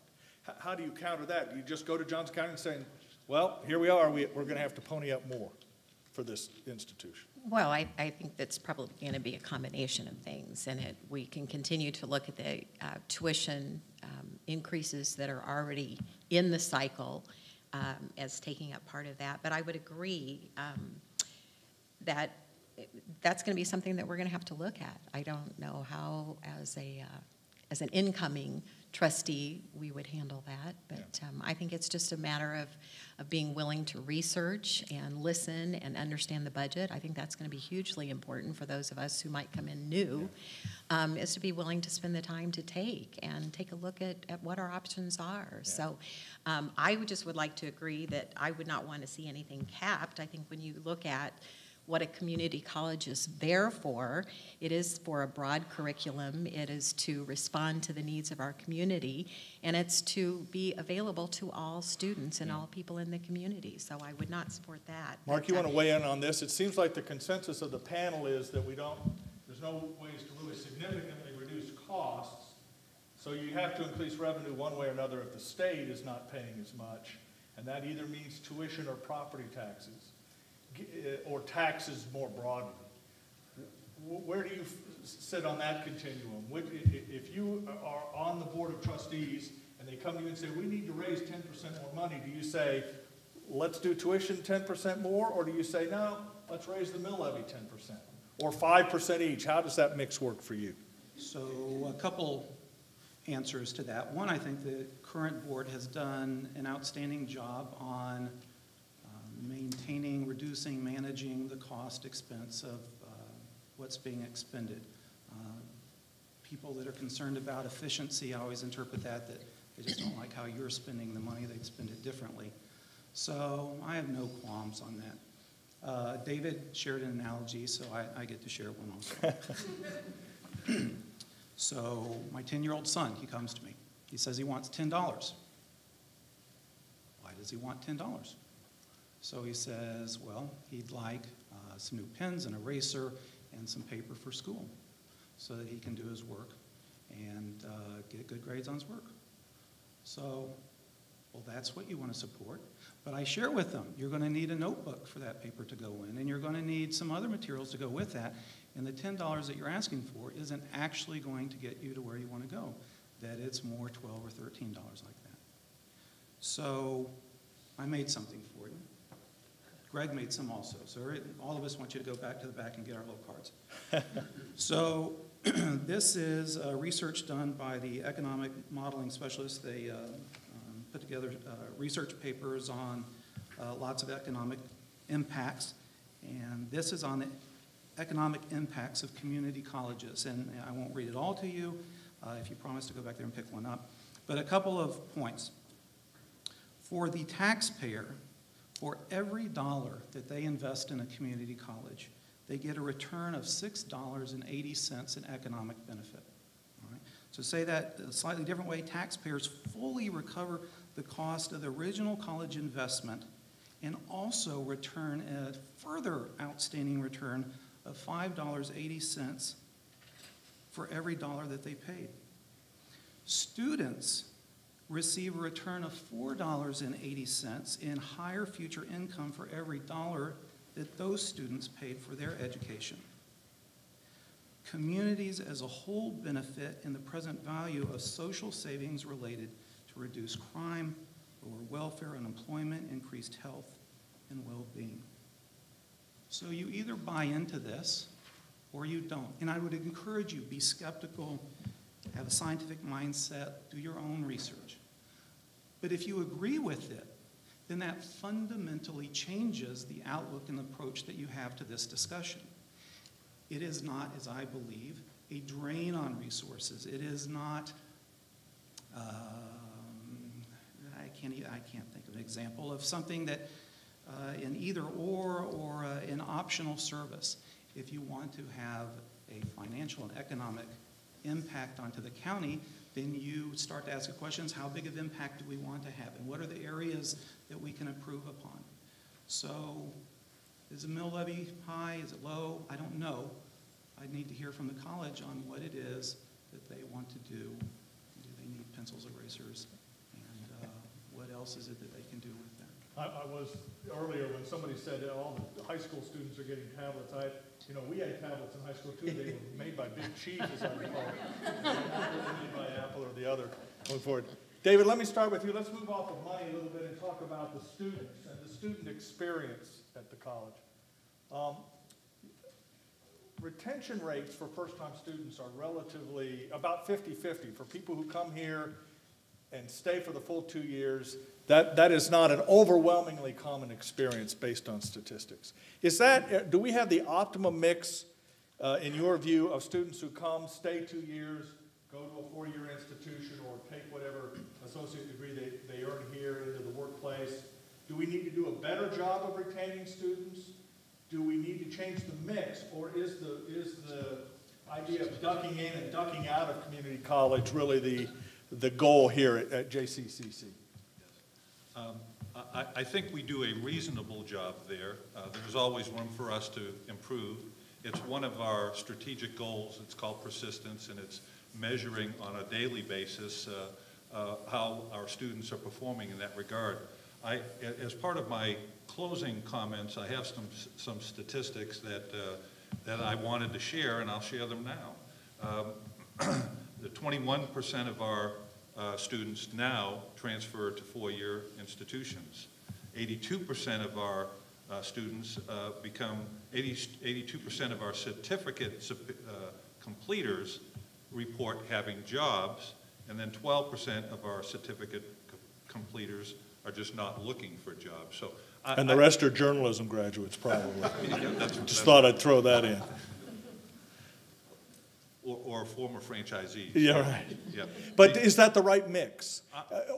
How do you counter that? Do you just go to Johnson County and say, well, here we are, we're going to have to pony up more for this institution? Well, I think that's probably going to be a combination of things, and we can continue to look at the tuition increases that are already in the cycle as taking up part of that. But I would agree that that's going to be something that we're going to have to look at. I don't know how, as an incoming trustee, we would handle that, but I think it's just a matter of being willing to research and listen and understand the budget. I think that's going to be hugely important for those of us who might come in new, is to be willing to spend the time to take a look at what our options are. Yeah. So I would like to agree that I would not want to see anything capped. I think when you look at what a community college is there for, it is for a broad curriculum, it is to respond to the needs of our community, and it's to be available to all students and all people in the community. So I would not support that. Mark, you want to weigh in on this? It seems like the consensus of the panel is that there's no ways to really significantly reduce costs, so you have to increase revenue one way or another if the state is not paying as much, and that either means tuition or property taxes, or taxes more broadly. Where do you sit on that continuum? If you are on the board of trustees and they come to you and say, we need to raise 10% more money, do you say, let's do tuition 10% more, or do you say, no, let's raise the mill levy 10%, or 5% each? How does that mix work for you? So a couple answers to that. One, I think the current board has done an outstanding job on maintaining, reducing, managing the cost expense of what's being expended. People that are concerned about efficiency, I always interpret that they just don't like how you're spending the money, they'd spend it differently. So I have no qualms on that. David shared an analogy, so I get to share one also. So my 10-year-old son, he comes to me. He says he wants $10. Why does he want $10? So he says, well, he'd like some new pens, an eraser, and some paper for school so that he can do his work and get good grades on his work. So, well, that's what you want to support. But I share with them, you're going to need a notebook for that paper to go in, and you're going to need some other materials to go with that. And the $10 that you're asking for isn't actually going to get you to where you want to go. That it's more $12 or $13 like that. So I made something for you. Greg made some also. So all of us want you to go back to the back and get our little cards. So this is research done by the economic modeling specialists. They put together research papers on lots of economic impacts. And this is on the economic impacts of community colleges. And I won't read it all to you if you promise to go back there and pick one up. But a couple of points. For the taxpayer, for every dollar that they invest in a community college, they get a return of $6.80 in economic benefit. All right? So say that a slightly different way, taxpayers fully recover the cost of the original college investment and also return a further outstanding return of $5.80 for every dollar that they paid. Students receive a return of $4.80 in higher future income for every dollar that those students paid for their education. Communities as a whole benefit in the present value of social savings related to reduced crime, lower welfare, unemployment, increased health, and well-being. So you either buy into this or you don't. And I would encourage you, be skeptical, have a scientific mindset, do your own research. But if you agree with it, then that fundamentally changes the outlook and approach that you have to this discussion. It is not, as I believe, a drain on resources. It is not, I can't think of an example of something that in either or an optional service. If you want to have a financial and economic impact onto the county, then you start to ask the questions, how big of impact do we want to have, and what are the areas that we can improve upon? So is the mill levy high, is it low? I don't know. I need to hear from the college on what it is that they want to do. Do they need pencils, erasers, and what else is it that they can do with that? I was earlier when somebody said that all the high school students are getting tablets. We had tablets in high school too. They were made by Big Chief, as I recall. Made by Apple or the other. Going forward, David, let me start with you. Let's move off of money a little bit and talk about the students and the student experience at the college. Retention rates for first-time students are relatively about 50-50. For people who come here and stay for the full 2 years, that is not an overwhelmingly common experience based on statistics. Do we have the optimum mix, in your view, of students who come, stay 2 years, go to a 4-year institution, or take whatever associate degree they earn here into the workplace? Do we need to do a better job of retaining students? Do we need to change the mix, or is the idea of ducking in and ducking out of community college really the goal here at JCCC? I think we do a reasonable job there. There's always room for us to improve. It's one of our strategic goals. It's called persistence, and it's measuring on a daily basis how our students are performing in that regard. As part of my closing comments, I have some statistics that I wanted to share, and I'll share them now. The 21% of our students now transfer to 4-year institutions. 82% of our students 82% of our certificate completers report having jobs, and then 12% of our certificate completers are just not looking for jobs. So, and the rest are journalism graduates, probably. Yeah, just thought I'd throw that in. Or former franchisees. Yeah, right. Yeah. But is that the right mix?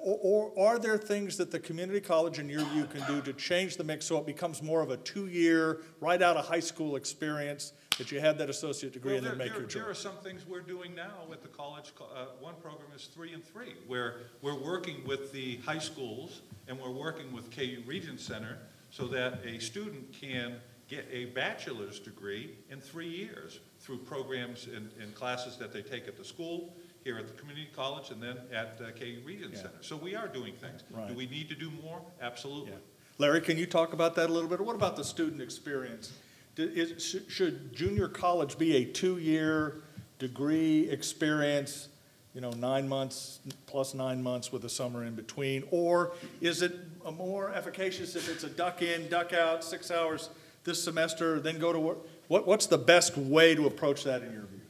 Or are there things that the community college, in your view, can do to change the mix so it becomes more of a 2-year, right out of high school experience, that you have that associate degree and then make your choice? There are some things we're doing now with the college. One program is 3 and 3, where we're working with the high schools and we're working with KU Regent Center so that a student can get a bachelor's degree in 3 years through programs and classes that they take at the school, here at the community college, and then at KU Regent Center. So we are doing things. Right. Do we need to do more? Absolutely. Yeah. Larry, can you talk about that a little bit? What about the student experience? Should junior college be a 2-year degree experience, 9 months plus 9 months with a summer in between? Or is it more efficacious if it's a duck in, duck out, 6 hours this semester, then go to work? What's the best way to approach that in your view?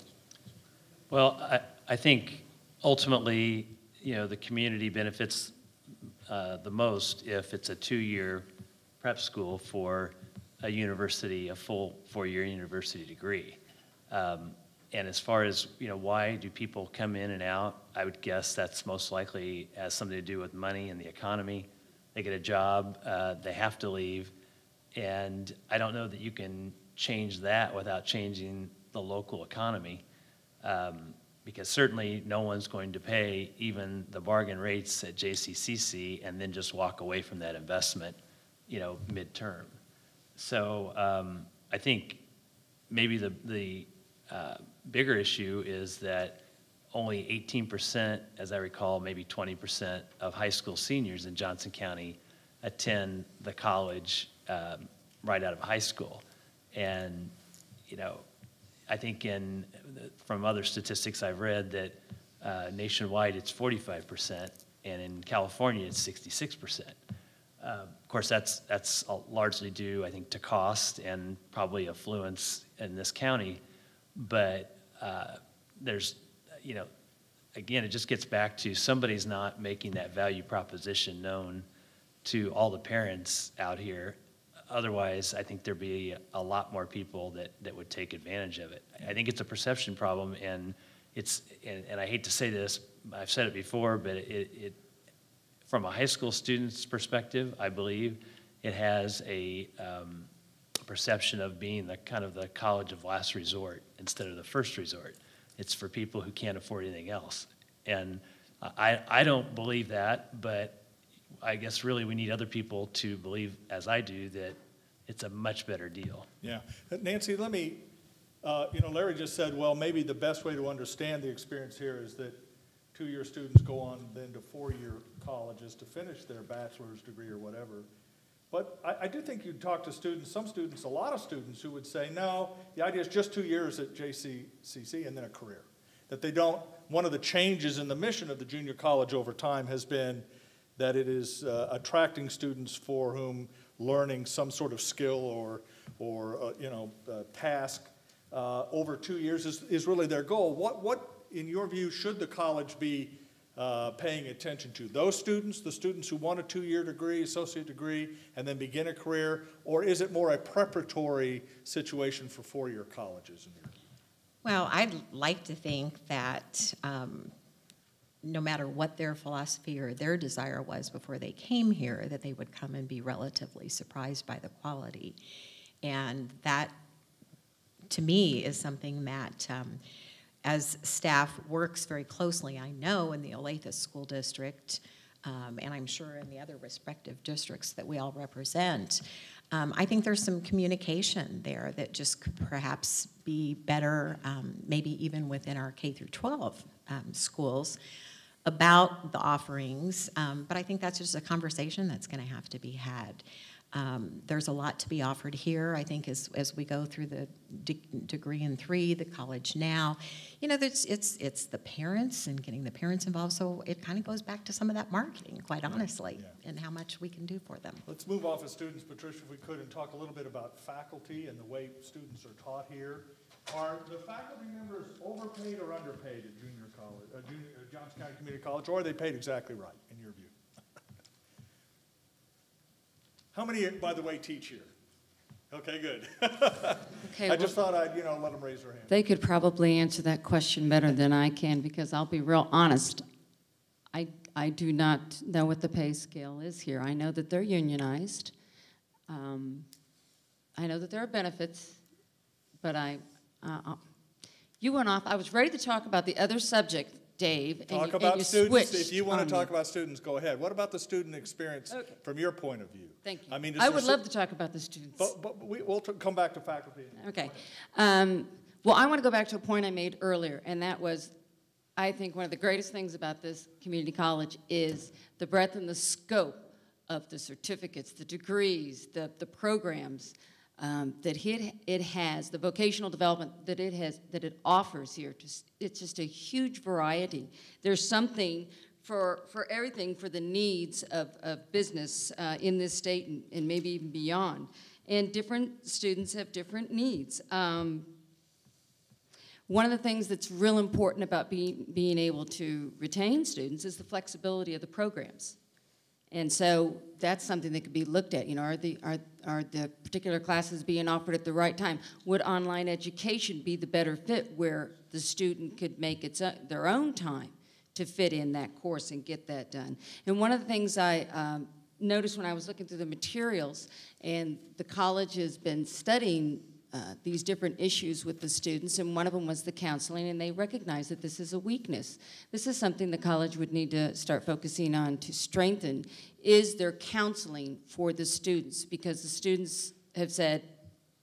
Well, I think ultimately, the community benefits the most if it's a 2-year prep school for a university, a full 4-year university degree. And as far as, why do people come in and out, I would guess that's most likely has something to do with money and the economy. They get a job, they have to leave, and I don't know that you can change that without changing the local economy. Because certainly no one's going to pay even the bargain rates at JCCC and then just walk away from that investment, midterm. So I think maybe the bigger issue is that only 18%, as I recall, maybe 20% of high school seniors in Johnson County attend the college right out of high school. And, I think from other statistics I've read that nationwide it's 45%, and in California it's 66%. Of course, that's largely due, I think, to cost and probably affluence in this county. But there's, again, it just gets back to somebody's not making that value proposition known to all the parents out here. Otherwise, I think there'd be a lot more people that would take advantage of it. I think it's a perception problem, and and I hate to say this, I've said it before, but it from a high school student's perspective, I believe it has a perception of being the kind of the college of last resort instead of the first resort. It's for people who can't afford anything else. And I don't believe that, but I guess really we need other people to believe, as I do, that it's a much better deal. Yeah. Nancy, let me, Larry just said, well, maybe the best way to understand the experience here is that 2-year students go on then to 4-year colleges to finish their bachelor's degree or whatever. But I do think you'd talk to students, some students, a lot of students who would say, no, the idea is just 2 years at JCCC and then a career. That they don't, one of the changes in the mission of the junior college over time has been that it is attracting students for whom learning some sort of skill or task over 2 years is really their goal. What, in your view, should the college be paying attention to? Those students, the students who want a 2-year degree, associate degree, and then begin a career, or is it more a preparatory situation for 4-year colleges in your view? Well, I'd like to think that no matter what their philosophy or their desire was before they came here, that they would come and be relatively surprised by the quality. And that, to me, is something that, as staff works very closely, I know in the Olathe School District, and I'm sure in the other respective districts that we all represent, I think there's some communication there that just could perhaps be better, maybe even within our K through 12 schools, about the offerings. But I think that's just a conversation that's going to have to be had. There's a lot to be offered here, I think, as we go through the degree in 3, the college now. It's the parents and getting the parents involved, so it kind of goes back to some of that marketing, quite honestly, and how much we can do for them. Let's move off of students, Patricia, if we could, and talk a little bit about faculty and the way students are taught here. Are the faculty members overpaid or underpaid at junior college, Johnson County Community College, or are they paid exactly right, in your view? How many, by the way, teach here? Okay, good. Okay, I just thought I'd, let them raise their hand. They could probably answer that question better than I can, because I'll be real honest. I do not know what the pay scale is here. I know that they're unionized. I know that there are benefits, but you went off. I was ready to talk about the other subject Dave, and Talk you, about and you students. switched If you want on to talk me. about students, go ahead. What about the student experience from your point of view? Thank you. I mean, I would love to talk about the students. But we'll come back to faculty. Okay. Well, I want to go back to a point I made earlier, and that was, I think one of the greatest things about this community college is the breadth and the scope of the certificates, the degrees, the programs that it has, the vocational development that it offers here. It's just a huge variety. There's something for everything for the needs of business in this state and maybe even beyond. And different students have different needs. One of the things that's real important about being able to retain students is the flexibility of the programs. And so that's something that could be looked at. You know, are the particular classes being offered at the right time? Would online education be the better fit where the student could make their own time to fit in that course and get that done? And one of the things I noticed when I was looking through the materials, and the college has been studying these different issues with the students, and one of them was the counseling, and they recognize that this is a weakness. This is something the college would need to start focusing on to strengthen, is their counseling for the students, because the students have said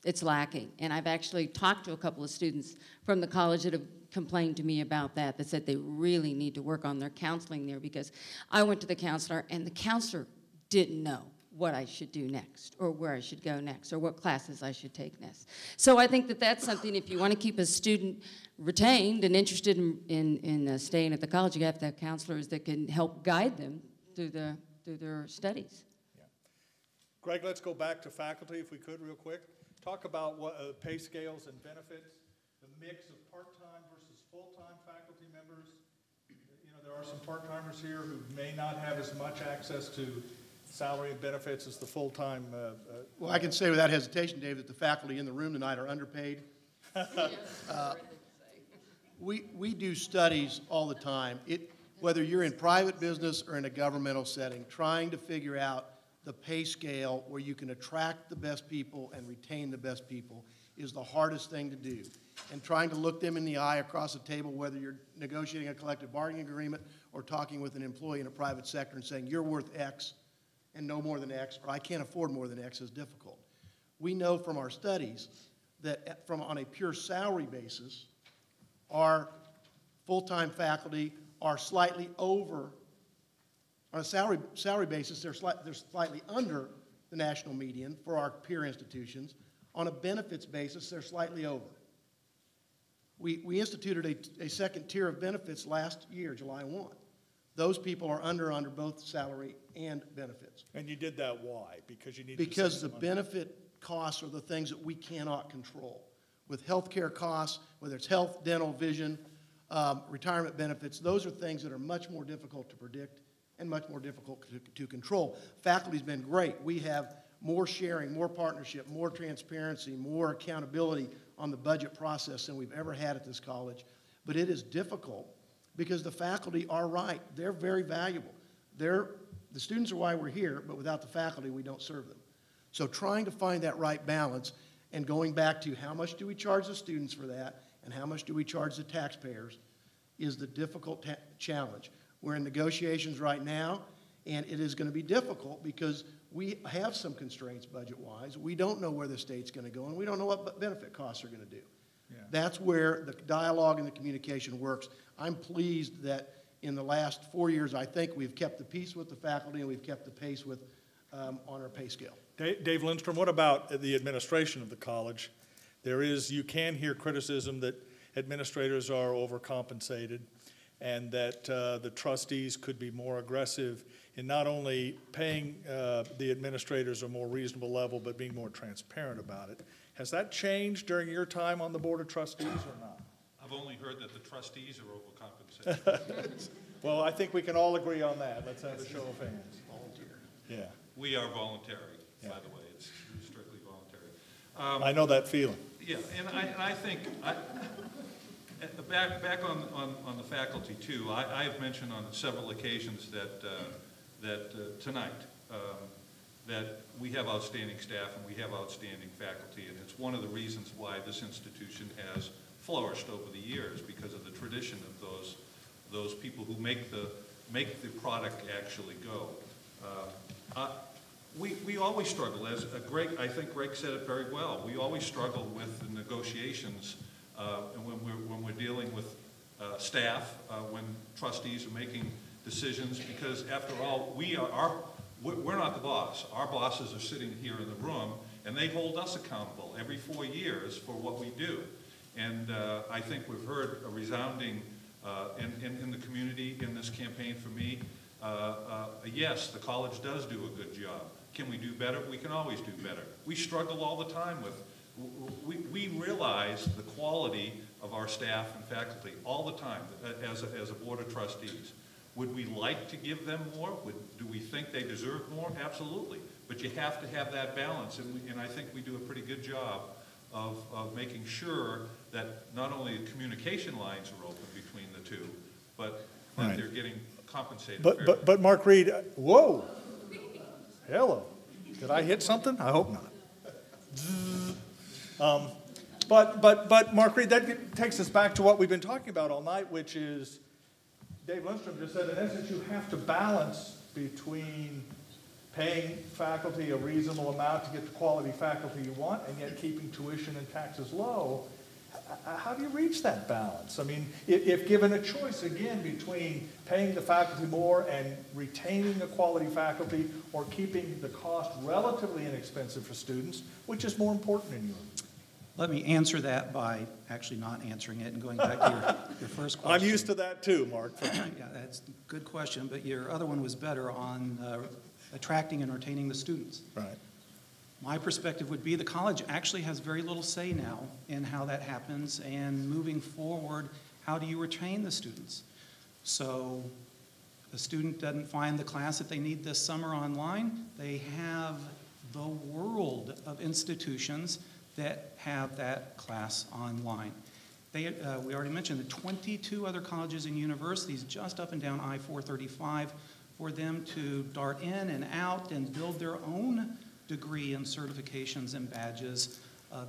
it's lacking. And I've actually talked to a couple of students from the college that have complained to me about that said they really need to work on their counseling there, because I went to the counselor, and the counselor didn't know what I should do next, or where I should go next, or what classes I should take next. So I think that that's something, if you want to keep a student retained and interested in staying at the college, you have to have counselors that can help guide them through their studies. Yeah. Greg, let's go back to faculty if we could real quick. Talk about what pay scales and benefits, the mix of part-time versus full-time faculty members. You know, there are some part-timers here who may not have as much access to salary and benefits as the full-time. Well, I can say without hesitation, Dave, that the faculty in the room tonight are underpaid. We do studies all the time. Whether you're in private business or in a governmental setting, trying to figure out the pay scale where you can attract the best people and retain the best people is the hardest thing to do. And trying to look them in the eye across the table, whether you're negotiating a collective bargaining agreement or talking with an employee in a private sector and saying, you're worth X and no more than X, or I can't afford more than X, is difficult. We know from our studies that on a pure salary basis, our full-time faculty are slightly over. On a salary basis, they're slightly under the national median for our peer institutions. On a benefits basis, they're slightly over. We instituted a second tier of benefits last year, July 1. Those people are under both salary and benefits. And you did that why? Because you need because the benefit costs are the things that we cannot control. With healthcare costs, whether it's health, dental, vision, retirement benefits, those are things that are much more difficult to predict and much more difficult to control. Faculty's been great. We have more sharing, more partnership, more transparency, more accountability on the budget process than we've ever had at this college. But it is difficult because the faculty are right. They're very valuable. The students are why we're here, but without the faculty, we don't serve them. So trying to find that right balance and going back to how much do we charge the students for that and how much do we charge the taxpayers is the difficult challenge. We're in negotiations right now, and it is going to be difficult because we have some constraints budget-wise. We don't know where the state's going to go, and we don't know what benefit costs are going to do. Yeah. That's where the dialogue and the communication works. I'm pleased that in the last 4 years, I think we've kept the peace with the faculty and we've kept the pace with on our pay scale. Dave Lindstrom, what about the administration of the college? You can hear criticism that administrators are overcompensated and that the trustees could be more aggressive in not only paying the administrators a more reasonable level, but being more transparent about it. Has that changed during your time on the Board of Trustees or not? I've only heard that the trustees are overcompensated. Well, I think we can all agree on that. Let's have a show of hands. Volunteer. Yeah. We are voluntary, by the way. It's strictly voluntary. I know that feeling. Yeah, and I think, back on the faculty too, I have mentioned on several occasions that tonight, that we have outstanding staff and we have outstanding faculty, and it's one of the reasons why this institution has flourished over the years, because of the tradition of those people who make the product actually go. We always struggle, as Greg, I think Greg said it very well, we always struggle with the negotiations when we're dealing with staff, when trustees are making decisions, because after all, we're not the boss. Our bosses are sitting here in the room, and they hold us accountable every 4 years for what we do. And I think we've heard a resounding in the community in this campaign for me, yes, the college does do a good job. Can we do better? We can always do better. We struggle all the time with, we realize the quality of our staff and faculty all the time as a board of trustees. Would we like to give them more? Do we think they deserve more? Absolutely. But you have to have that balance, and I think we do a pretty good job of making sure that not only the communication lines are open between the two, but that they're getting compensated fairly. But Mark Reed, whoa, hello. Did I hit something? I hope not. But Mark Reed, that takes us back to what we've been talking about all night, which is, Dave Lindstrom just said, in essence, you have to balance between paying faculty a reasonable amount to get the quality faculty you want, and yet keeping tuition and taxes low. How do you reach that balance? I mean, if given a choice, again, between paying the faculty more and retaining the quality faculty, or keeping the cost relatively inexpensive for students, which is more important in your view? Let me answer that by actually not answering it and going back to your first question. I'm used to that too, Mark. Yeah, that's a good question, but your other one was better on attracting and retaining the students. Right. My perspective would be the college actually has very little say now in how that happens, and moving forward, how do you retain the students? So a student doesn't find the class that they need this summer online. They have the world of institutions that have that class online. We already mentioned the 22 other colleges and universities just up and down I-435 for them to dart in and out and build their own degree and certifications and badges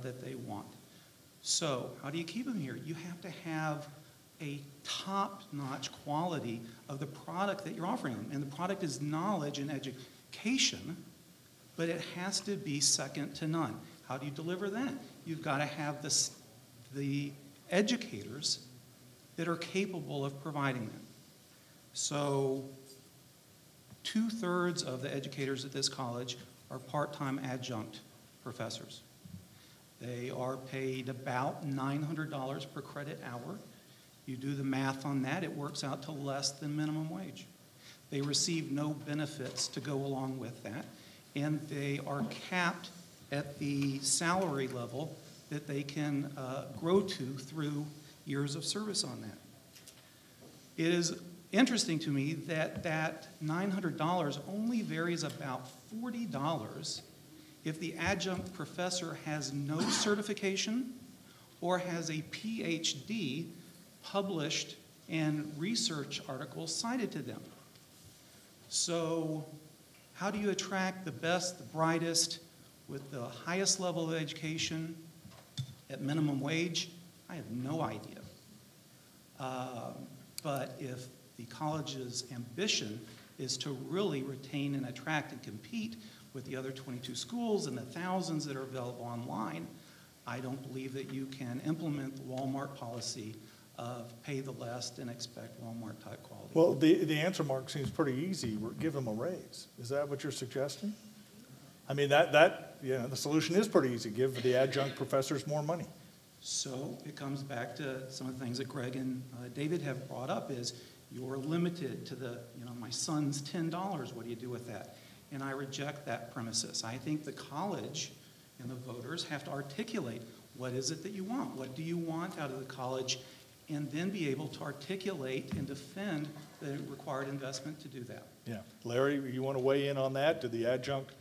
that they want. So how do you keep them here? You have to have a top-notch quality of the product that you're offering them. And the product is knowledge and education, but it has to be second to none. How do you deliver that? You've got to have the educators that are capable of providing them. So 2/3 of the educators at this college are part-time adjunct professors. They are paid about $900 per credit hour. You do the math on that, it works out to less than minimum wage. They receive no benefits to go along with that, and they are capped at the salary level that they can grow to through years of service on that. It is interesting to me that that $900 only varies about $40 if the adjunct professor has no certification or has a PhD published and research articles cited to them. So how do you attract the best, the brightest, with the highest level of education at minimum wage? I have no idea. But if the college's ambition is to really retain and attract and compete with the other 22 schools and the thousands that are available online, I don't believe that you can implement the Walmart policy of pay the less and expect Walmart-type quality. Well, the answer, Mark, seems pretty easy. Give them a raise. Is that what you're suggesting? I mean, the solution is pretty easy. Give the adjunct professors more money. So it comes back to some of the things that Greg and David have brought up is you're limited to my son's $10. What do you do with that? And I reject that premises. I think the college and the voters have to articulate what is it that you want? What do you want out of the college? And then be able to articulate and defend the required investment to do that. Yeah. Larry, you want to weigh in on that? Do the adjunct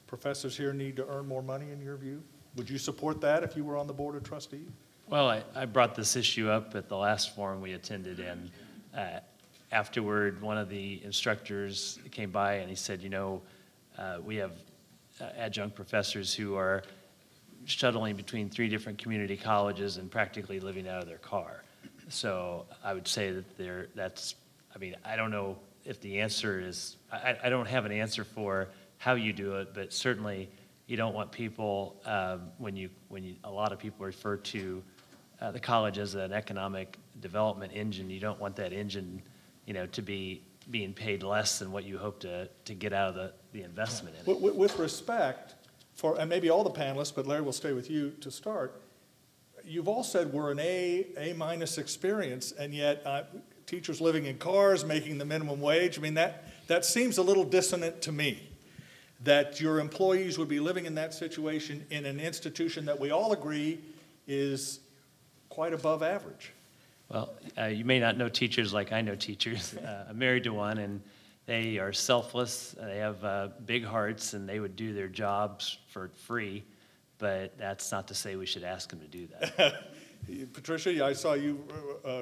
professors here need to earn more money in your view? Would you support that if you were on the board of trustees? Well, I brought this issue up at the last forum we attended, and afterward, one of the instructors came by and he said, we have adjunct professors who are shuttling between 3 different community colleges and practically living out of their car. So I would say that that's, I mean, I don't know if the answer is, I don't have an answer for how you do it, but certainly you don't want people, when a lot of people refer to the college as an economic development engine, you don't want that engine, to be being paid less than what you hope to get out of the investment in it. With respect for, and maybe all the panelists, but Larry, will stay with you to start. You've all said we're an A- experience, and yet teachers living in cars, making the minimum wage. I mean, that seems a little dissonant to me, that your employees would be living in that situation in an institution that we all agree is quite above average. Well, you may not know teachers like I know teachers. I'm married to one, and they are selfless. They have big hearts, and they would do their jobs for free, but that's not to say we should ask them to do that. Patricia, I saw you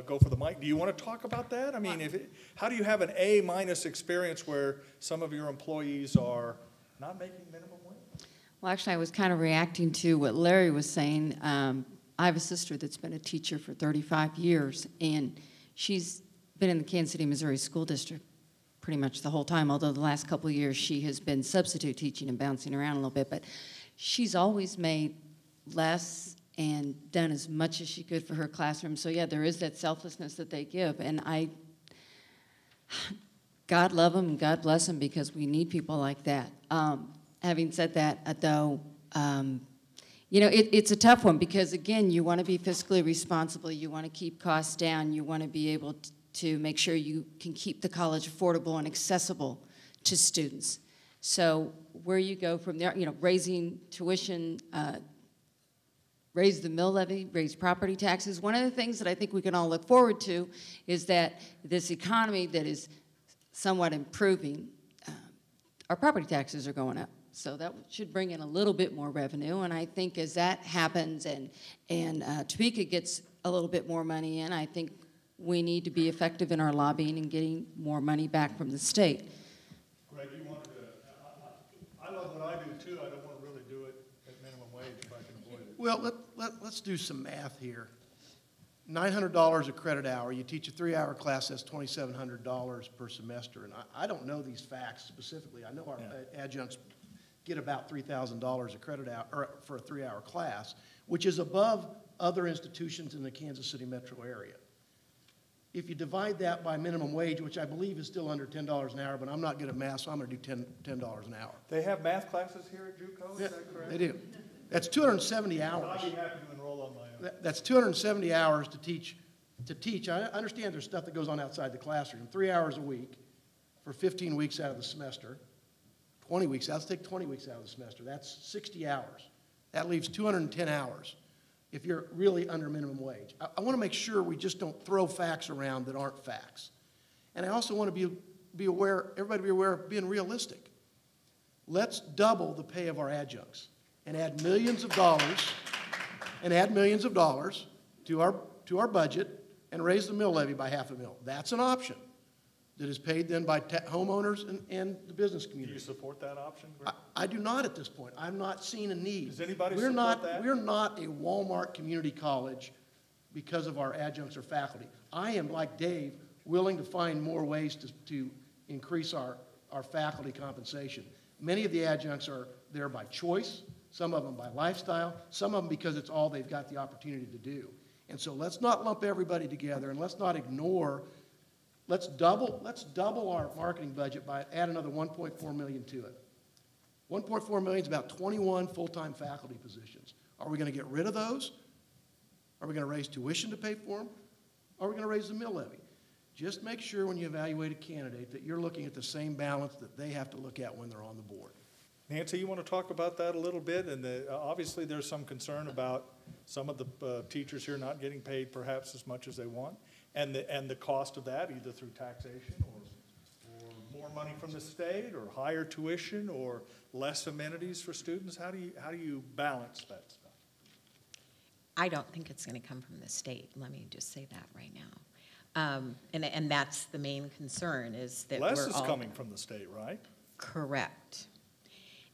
go for the mic. Do you want to talk about that? I mean, how do you have an A- experience where some of your employees are not making minimum wage? Well, actually, I was kind of reacting to what Larry was saying. I have a sister that's been a teacher for 35 years, and she's been in the Kansas City, Missouri School District pretty much the whole time, although the last couple of years she has been substitute teaching and bouncing around a little bit. But she's always made less and done as much as she could for her classroom. So, yeah, there is that selflessness that they give. And God love them and God bless them, because we need people like that. Having said that, though, it's a tough one, because, again, you want to be fiscally responsible. You want to keep costs down. You want to be able to make sure you can keep the college affordable and accessible to students. So where you go from there, raising tuition, raise the mill levy, raise property taxes. One of the things that I think we can all look forward to is that this economy that is somewhat improving, our property taxes are going up. So that should bring in a little bit more revenue. And I think as that happens and Topeka gets a little bit more money in, I think we need to be effective in our lobbying and getting more money back from the state. Greg, you wanted to, I love what I do too. I don't want to really do it at minimum wage if I can avoid it. Well, let's do some math here. $900 a credit hour. You teach a 3-hour class, that's $2,700 per semester. And I don't know these facts specifically. I know our adjuncts get about $3,000 a credit hour or for a 3-hour class, which is above other institutions in the Kansas City metro area. If you divide that by minimum wage, which I believe is still under $10 an hour, but I'm not good at math, so I'm going to do $10 an hour. They have math classes here at JUCO, is that correct? They do. That's 270 hours. I'd be happy to enroll on my own. That's 270 hours to teach. I understand there's stuff that goes on outside the classroom. 3 hours a week for 15 weeks out of the semester. 20 weeks, let's take 20 weeks out of the semester. That's 60 hours. That leaves 210 hours if you're really under minimum wage. I want to make sure we just don't throw facts around that aren't facts. And I also want to be aware, everybody be aware of being realistic. Let's double the pay of our adjuncts and add millions of dollars to our budget and raise the mill levy by $500,000. That's an option that is paid then by homeowners and the business community. Do you support that option, Greg? I do not at this point. I'm not seeing a need. Does anybody support that? We're not a Walmart community college because of our adjuncts or faculty. I am, like Dave, willing to find more ways to increase our faculty compensation. Many of the adjuncts are there by choice, some of them by lifestyle, some of them because it's all they've got the opportunity to do. And so let's not lump everybody together, and let's not ignore. Let's double our marketing budget by add another $1.4 million to it. $1.4 million is about 21 full-time faculty positions. Are we going to get rid of those? Are we going to raise tuition to pay for them? Are we going to raise the mill levy? Just make sure when you evaluate a candidate that you're looking at the same balance that they have to look at when they're on the board. Nancy, you want to talk about that a little bit? And obviously there's some concern about some of the teachers here not getting paid perhaps as much as they want, and the cost of that, either through taxation or more money from the state, or higher tuition, or less amenities for students. How do you balance that stuff? I don't think it's going to come from the state. Let me just say that right now. And that's the main concern, is that Less is coming from the state, right? Correct.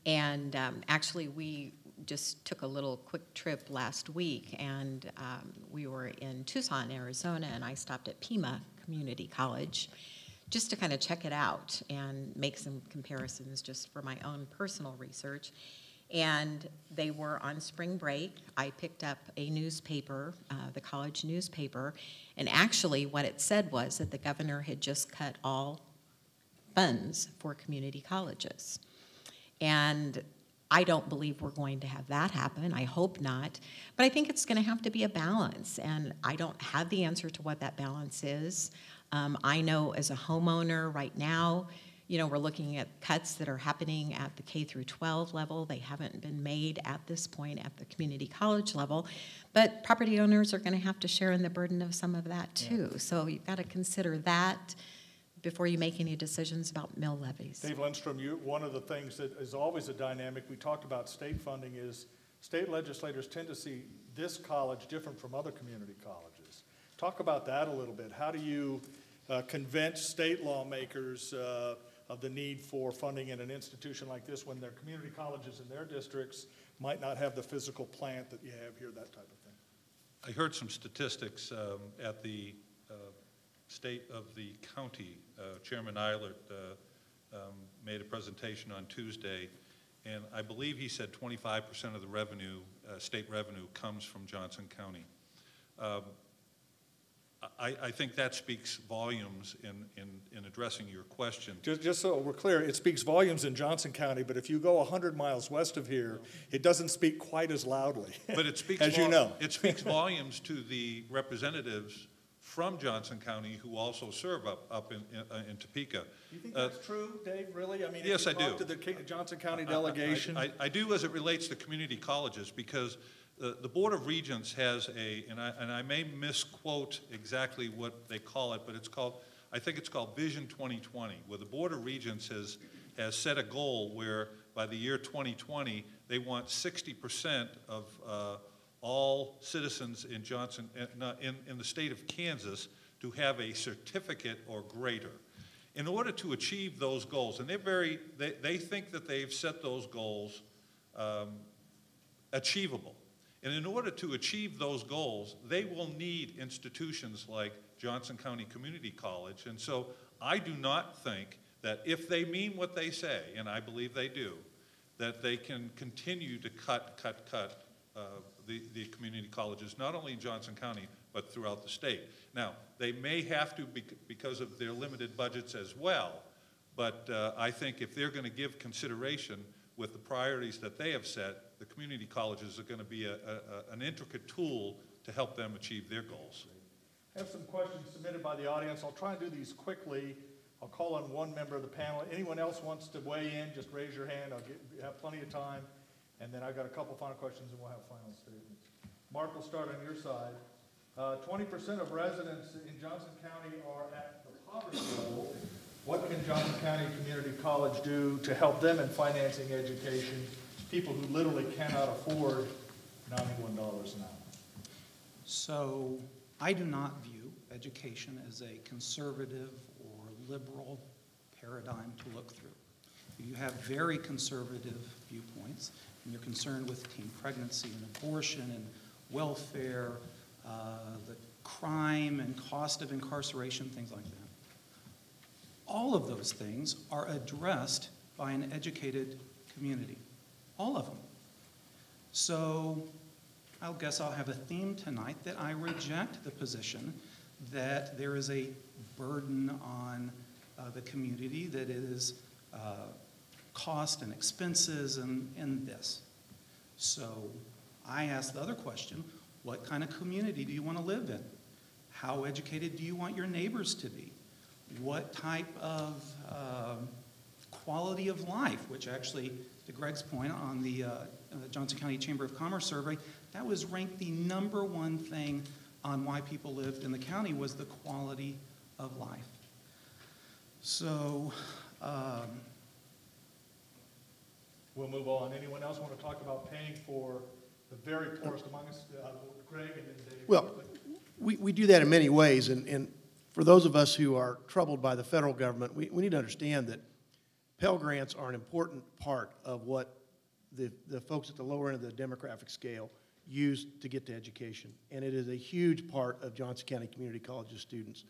And actually, just took a little quick trip last week, and we were in Tucson, Arizona, and I stopped at Pima Community College just to kind of check it out and make some comparisons just for my own personal research. And they were on spring break. I picked up a newspaper, the college newspaper, and actually what it said was that the governor had just cut all funds for community colleges. And I don't believe we're going to have that happen. I hope not. But I think it's going to have to be a balance, and I don't have the answer to what that balance is. I know as a homeowner right now, you know, we're looking at cuts that are happening at the K through 12 level. They haven't been made at this point at the community college level, but property owners are going to have to share in the burden of some of that too. Yeah. So you've got to consider that before you make any decisions about mill levies. Dave Lindstrom, one of the things that is always a dynamic, we talked about state funding, is state legislators tend to see this college different from other community colleges. Talk about that a little bit. How do you convince state lawmakers of the need for funding in an institution like this when their community colleges in their districts might not have the physical plant that you have here, that type of thing? I heard some statistics at the state of the county. Chairman Eilert made a presentation on Tuesday, and I believe he said 25% of the revenue, state revenue, comes from Johnson County. I think that speaks volumes in addressing your question. Just so we're clear, it speaks volumes in Johnson County, but if you go 100 miles west of here, it doesn't speak quite as loudly. But it speaks, as you know. It speaks volumes to the representatives from Johnson County who also serve up in Topeka. Do you think that's true, Dave, really? I mean, yes, if you I talk do. to the Johnson County delegation? I do as it relates to community colleges, because the Board of Regents has and I may misquote exactly what they call it, but it's called, I think it's called Vision 2020, where the Board of Regents has set a goal where by the year 2020, they want 60% of all citizens in in the state of Kansas to have a certificate or greater. In order to achieve those goals, and they think that they've set those goals achievable. And in order to achieve those goals, they will need institutions like Johnson County Community College. And so I do not think that if they mean what they say, and I believe they do, that they can continue to cut the community colleges, not only in Johnson County, but throughout the state. Now, they may have to because of their limited budgets as well, but I think if they're going to give consideration with the priorities that they have set, the community colleges are going to be an intricate tool to help them achieve their goals. I have some questions submitted by the audience. I'll try and do these quickly. I'll call on one member of the panel. Anyone else wants to weigh in, just raise your hand. I'll have plenty of time. And then I've got a couple final questions, and we'll have final statements. Mark, we'll start on your side. 20% of residents in Johnson County are at the poverty level. What can Johnson County Community College do to help them in financing education, people who literally cannot afford $91 an hour? So I do not view education as a conservative or liberal paradigm to look through. You have very conservative viewpoints, and you're concerned with teen pregnancy and abortion and welfare, the crime and cost of incarceration, things like that. All of those things are addressed by an educated community, all of them. So I guess I'll have a theme tonight that I reject the position that there is a burden on the community that is cost and expenses and this. So I ask the other question, what kind of community do you want to live in? How educated do you want your neighbors to be? What type of quality of life, which actually, to Greg's point on the Johnson County Chamber of Commerce survey, that was ranked the #1 thing on why people lived in the county was the quality of life. So, we'll move on. Anyone else want to talk about paying for the very poorest among us? Greg and then Dave. Well, we do that in many ways, and for those of us who are troubled by the federal government, we need to understand that Pell Grants are an important part of what the folks at the lower end of the demographic scale use to get to education. And it is a huge part of Johnson County Community College's students.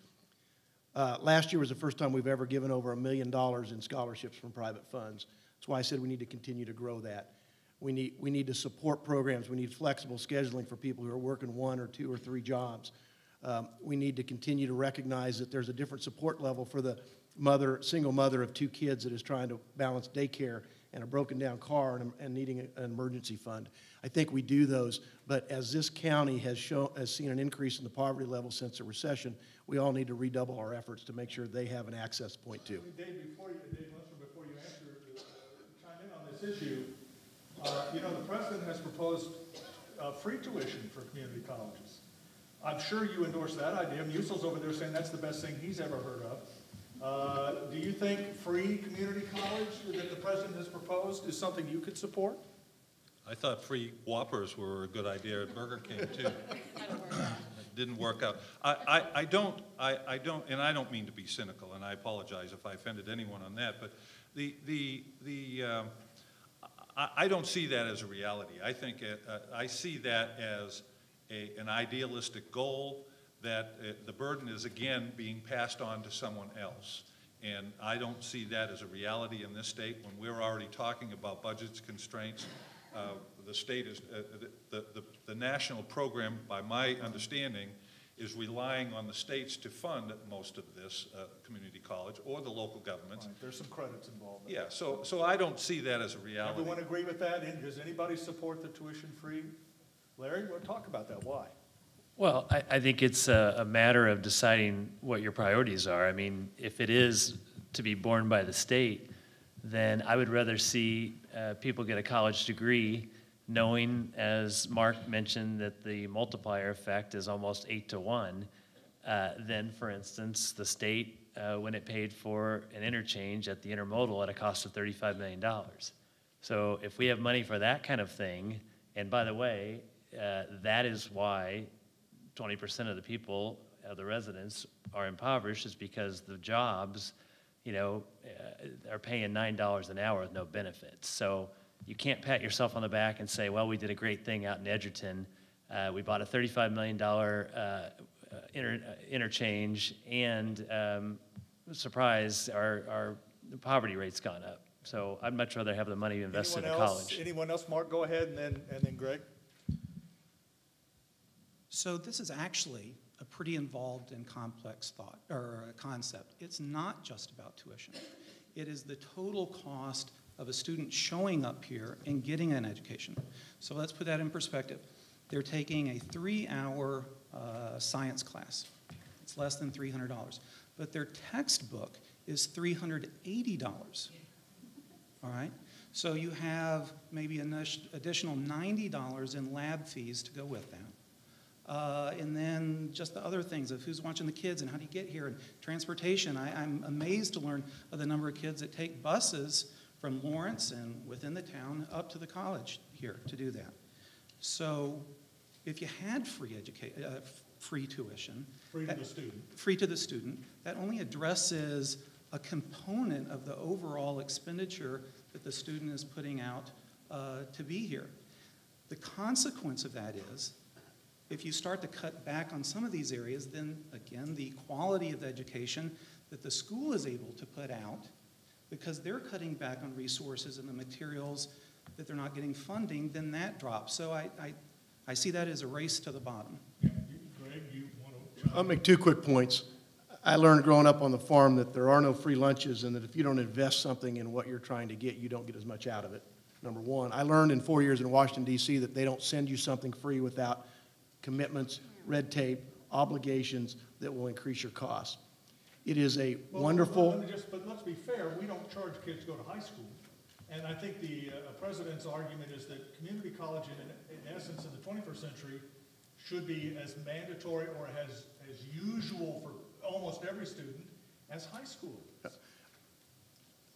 Last year was the first time we've ever given over $1 million in scholarships from private funds. That's why I said we need to continue to grow that. We need to support programs. We need flexible scheduling for people who are working 1 or 2 or 3 jobs. We need to continue to recognize that there's a different support level for the single mother of 2 kids that is trying to balance daycare and a broken down car and needing an emergency fund. I think we do those, but as this county has seen an increase in the poverty level since the recession, we all need to redouble our efforts to make sure they have an access point too. Dave Lindstrom, before you answer, chime in on this issue, you know, the president has proposed free tuition for community colleges. I'm sure you endorse that idea. Musil's over there saying that's the best thing he's ever heard of. Do you think free community college that the president has proposed is something you could support? I thought free Whoppers were a good idea at Burger King too. It didn't work out. I don't, and I don't mean to be cynical, and I apologize if I offended anyone on that, but I don't see that as a reality. I think I see that as an idealistic goal that the burden is again being passed on to someone else. And I don't see that as a reality in this state when we're already talking about budgets constraints. The state is, the national program, by my understanding, is relying on the states to fund most of this community college or the local governments. Right, there's some credits involved. Yeah, so I don't see that as a reality. Everyone agree with that? And does anybody support the tuition free? Larry, we'll talk about that. Why? Well, I think it's a matter of deciding what your priorities are. I mean, if it is to be borne by the state, then I would rather see people get a college degree knowing, as Mark mentioned, that the multiplier effect is almost 8 to 1, than, for instance, the state when it paid for an interchange at the intermodal at a cost of $35 million. So if we have money for that kind of thing, and by the way, that is why 20% of the people, the residents, are impoverished, is because the jobs, you know, are paying $9 an hour with no benefits. So you can't pat yourself on the back and say, well, we did a great thing out in Edgerton. We bought a $35 million interchange, and surprise, our poverty rate's gone up. So I'd much rather have the money invested in college. Anyone else? Mark, go ahead, and then Greg. So this is actually a pretty involved and complex thought or concept. It's not just about tuition. It is the total cost of a student showing up here and getting an education. So let's put that in perspective. They're taking a 3-hour science class. It's less than $300. But their textbook is $380. All right? So you have maybe an additional $90 in lab fees to go with that. And then just the other things of who's watching the kids and how do you get here and transportation. I'm amazed to learn of the number of kids that take buses from Lawrence and within the town up to the college here to do that. So if you had free tuition, free to the student, that only addresses a component of the overall expenditure that the student is putting out to be here. The consequence of that is, if you start to cut back on some of these areas, then again, the quality of the education that the school is able to put out, because they're cutting back on resources and the materials that they're not getting funding, then that drops. So I see that as a race to the bottom. Yeah. Greg, you want to? I'll make 2 quick points. I learned growing up on the farm that there are no free lunches, and that if you don't invest something in what you're trying to get, you don't get as much out of it, number one. I learned in 4 years in Washington, D.C. that they don't send you something free without commitments, red tape, obligations that will increase your costs. It is a wonderful... But let's be fair, we don't charge kids to go to high school. And I think the president's argument is that community college, in essence, in the 21st century, should be as mandatory or as usual for almost every student as high school.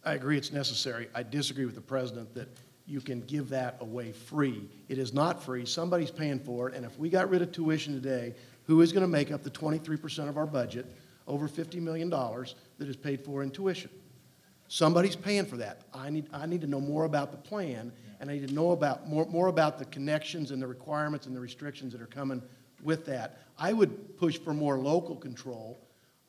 I agree it's necessary. I disagree with the president that you can give that away free. It is not free. Somebody's paying for it. And if we got rid of tuition today, who is going to make up the 23% of our budget, over $50 million, that is paid for in tuition? Somebody's paying for that. I need to know more about the plan, and I need to know about more about the connections and the requirements and the restrictions that are coming with that. I would push for more local control.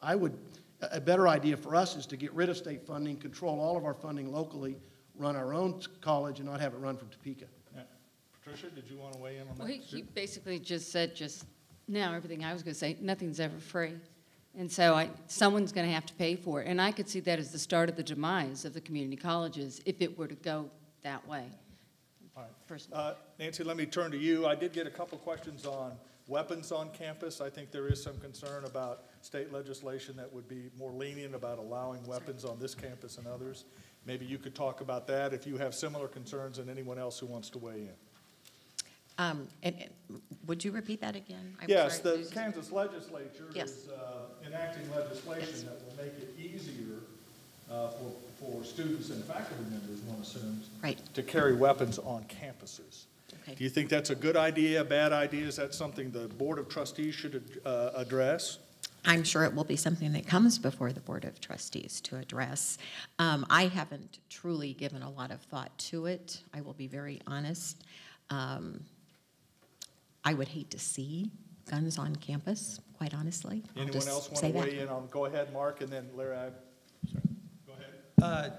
A better idea for us is to get rid of state funding, control all of our funding locally, run our own college, and not have it run from Topeka. Yeah. Patricia, did you want to weigh in on Well, that? he basically just said just now everything I was going to say. Nothing's ever free. And so someone's going to have to pay for it. And I could see that as the start of the demise of the community colleges if it were to go that way. All right. Nancy, let me turn to you. I did get a couple questions on weapons on campus. I think there is some concern about state legislation that would be more lenient about allowing weapons on this campus and others. Maybe you could talk about that if you have similar concerns, and anyone else who wants to weigh in. And would you repeat that again? Yes, the Kansas legislature Yes. is enacting legislation that will make it easier for students and faculty members, one assumes, Right. to carry weapons on campuses. Okay. Do you think that's a good idea, a bad idea? Is that something the Board of Trustees should address? I'm sure it will be something that comes before the Board of Trustees to address. I haven't truly given a lot of thought to it. I will be very honest. I would hate to see guns on campus, quite honestly. Anyone else want to weigh in on? Go ahead, Mark, and then Larry. Go ahead.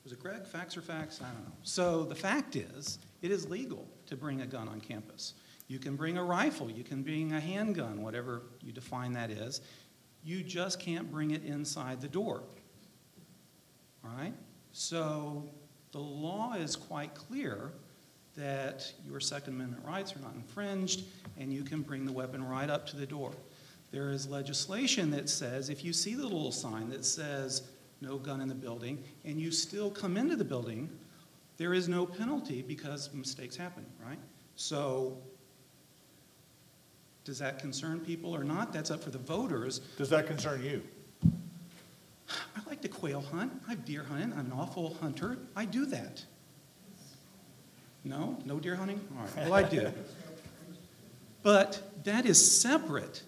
Was it Greg? Facts or facts? I don't know. So the fact is, it is legal to bring a gun on campus. You can bring a rifle, you can bring a handgun, whatever you define that is. You just can't bring it inside the door. All right? So the law is quite clear that your Second Amendment rights are not infringed, and you can bring the weapon right up to the door. There is legislation that says if you see the little sign that says no gun in the building, and you still come into the building, there is no penalty because mistakes happen, right? So does that concern people or not? That's up for the voters. Does that concern you? I like to quail hunt. I've deer hunted. I'm an awful hunter. I do that. No? No deer hunting? All right. Well, I do. But that is separate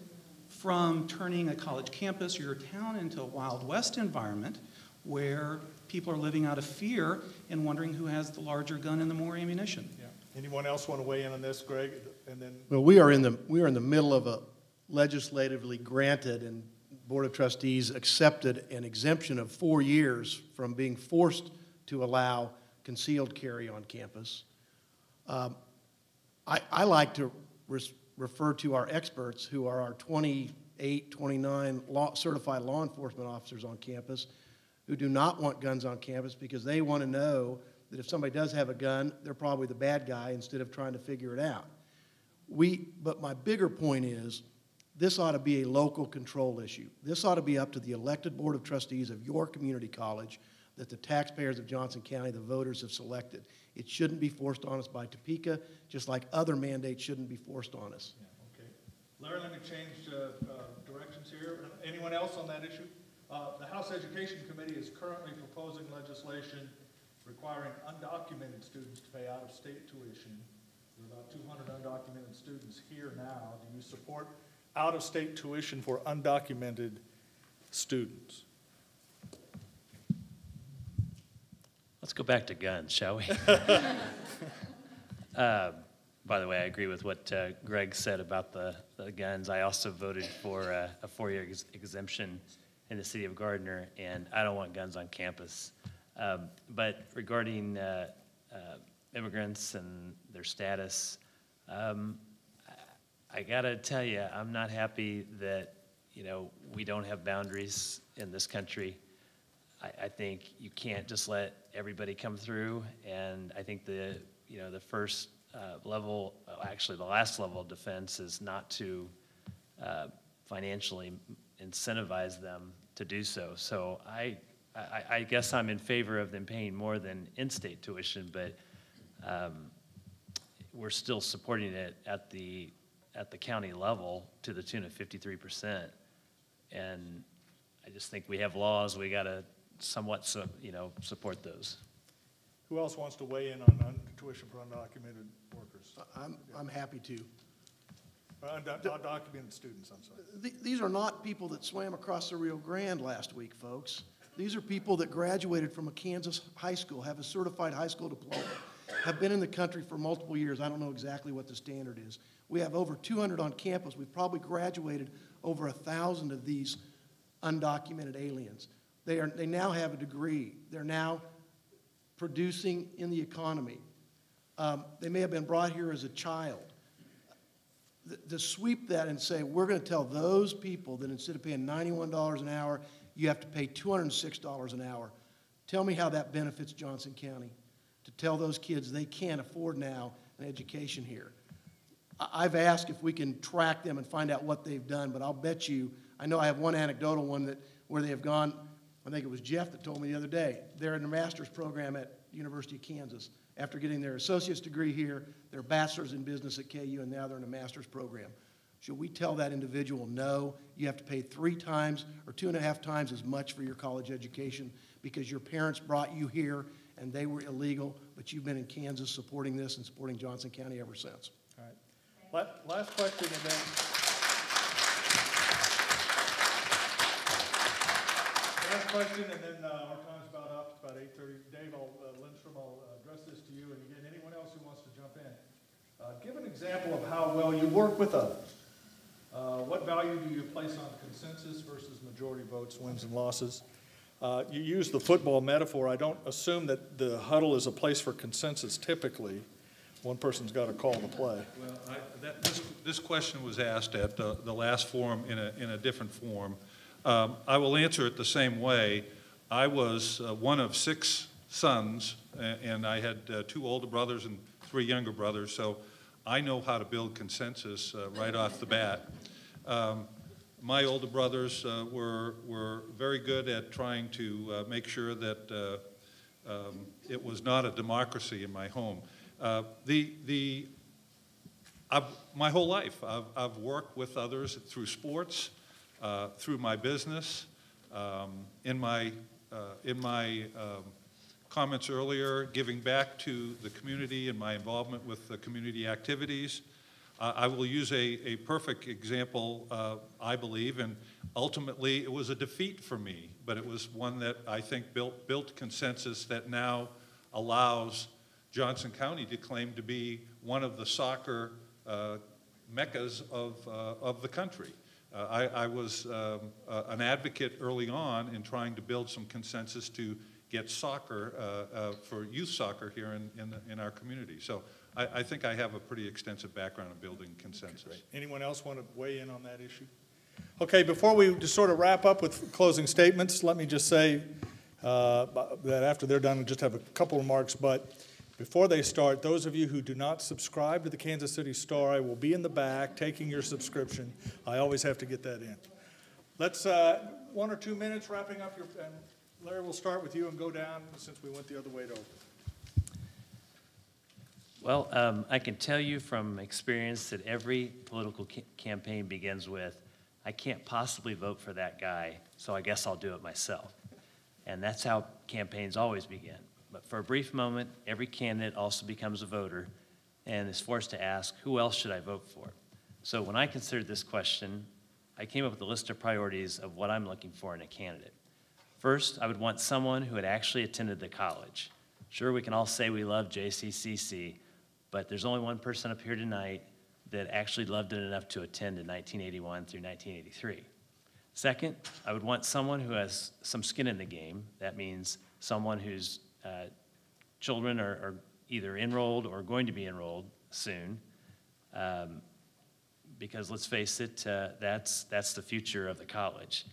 from turning a college campus or your town into a Wild West environment where people are living out of fear and wondering who has the larger gun and the more ammunition. Yeah. Anyone else want to weigh in on this, Greg? And then. Well, we are in the middle of a legislatively granted and Board of Trustees accepted an exemption of 4 years from being forced to allow concealed carry on campus. I like to refer to our experts who are our 28, 29 certified law enforcement officers on campus who do not want guns on campus because they want to know that if somebody does have a gun, they're probably the bad guy instead of trying to figure it out. But my bigger point is this ought to be a local control issue. This ought to be up to the elected Board of Trustees of your community college that the taxpayers of Johnson County, the voters, have selected. It shouldn't be forced on us by Topeka, just like other mandates shouldn't be forced on us. Yeah, okay. Larry, let me change directions here. Anyone else on that issue? The House Education Committee is currently proposing legislation requiring undocumented students to pay out-of-state tuition. There are about 200 undocumented students here now. Do you support out-of-state tuition for undocumented students? Let's go back to guns, shall we? By the way, I agree with what Greg said about the guns. I also voted for a 4-year exemption in the city of Gardner, and I don't want guns on campus. But regarding immigrants and their status, I gotta tell you, I'm not happy that we don't have boundaries in this country. I think you can't just let everybody come through, and I think the first level, actually the last level of defense is not to financially incentivize them to do so. So I guess I'm in favor of them paying more than in-state tuition, but we're still supporting it at the county level to the tune of 53%. And I just think we have laws, we gotta somewhat support those. Who else wants to weigh in on tuition for undocumented workers? I'm happy to. Undocumented students, I'm sorry. These are not people that swam across the Rio Grande last week, folks. These are people that graduated from a Kansas high school, have a certified high school diploma, have been in the country for multiple years. I don't know exactly what the standard is. We have over 200 on campus. We've probably graduated over 1,000 of these undocumented aliens. They now have a degree. They're now producing in the economy. They may have been brought here as a child. To sweep that and say, we're going to tell those people that instead of paying $91 an hour, you have to pay $206 an hour. Tell me how that benefits Johnson County, to tell those kids they can't afford now an education here. I've asked if we can track them and find out what they've done, but I'll bet you, I know I have one anecdotal one where they have gone, I think it was Jeff that told me the other day, they're in a master's program at the University of Kansas after getting their associate's degree here, their bachelor's in business at KU, and now they're in a master's program. Should we tell that individual, no, you have to pay 3 times or 2.5 times as much for your college education because your parents brought you here and they were illegal, but you've been in Kansas supporting this and supporting Johnson County ever since? All right. Last question, and then last question, and then our time's about up. It's about 8:30. Dave, Lindstrom, I'll address this to you, and again, anyone else who wants to jump in. Give an example of how well you work with others. What value do you place on consensus versus majority votes, wins and losses? You use the football metaphor. I don't assume that the huddle is a place for consensus typically. One person's got to call the play. Well, this question was asked at the last forum in a different form. I will answer it the same way. I was one of 6 sons, and I had 2 older brothers and 3 younger brothers, so I know how to build consensus right off the bat. My older brothers were very good at trying to make sure that it was not a democracy in my home. My whole life, I've worked with others through sports, through my business. In my comments earlier, giving back to the community and my involvement with the community activities. I will use a perfect example, I believe, and ultimately it was a defeat for me, but it was one that I think built consensus that now allows Johnson County to claim to be one of the soccer meccas of the country. I was an advocate early on in trying to build some consensus to get soccer for youth soccer here in our community. So I think I have a pretty extensive background in building consensus. Great. Anyone else want to weigh in on that issue? Okay, before we just sort of wrap up with closing statements, let me just say that after they're done, we'll just have a couple remarks, but before they start, those of you who do not subscribe to the Kansas City Star, I will be in the back taking your subscription. I always have to get that in. Let's, 1 or 2 minutes wrapping up and Larry, we'll start with you and go down since we went the other way to open. Well, I can tell you from experience that every political campaign begins with, I can't possibly vote for that guy, so I guess I'll do it myself. And that's how campaigns always begin. But for a brief moment, every candidate also becomes a voter and is forced to ask, who else should I vote for? So when I considered this question, I came up with a list of priorities of what I'm looking for in a candidate. First, I would want someone who had actually attended the college. Sure, we can all say we love JCCC, but there's only one person up here tonight that actually loved it enough to attend in 1981 through 1983. Second, I would want someone who has some skin in the game. That means someone whose children are either enrolled or going to be enrolled soon. Because let's face it, that's the future of the college.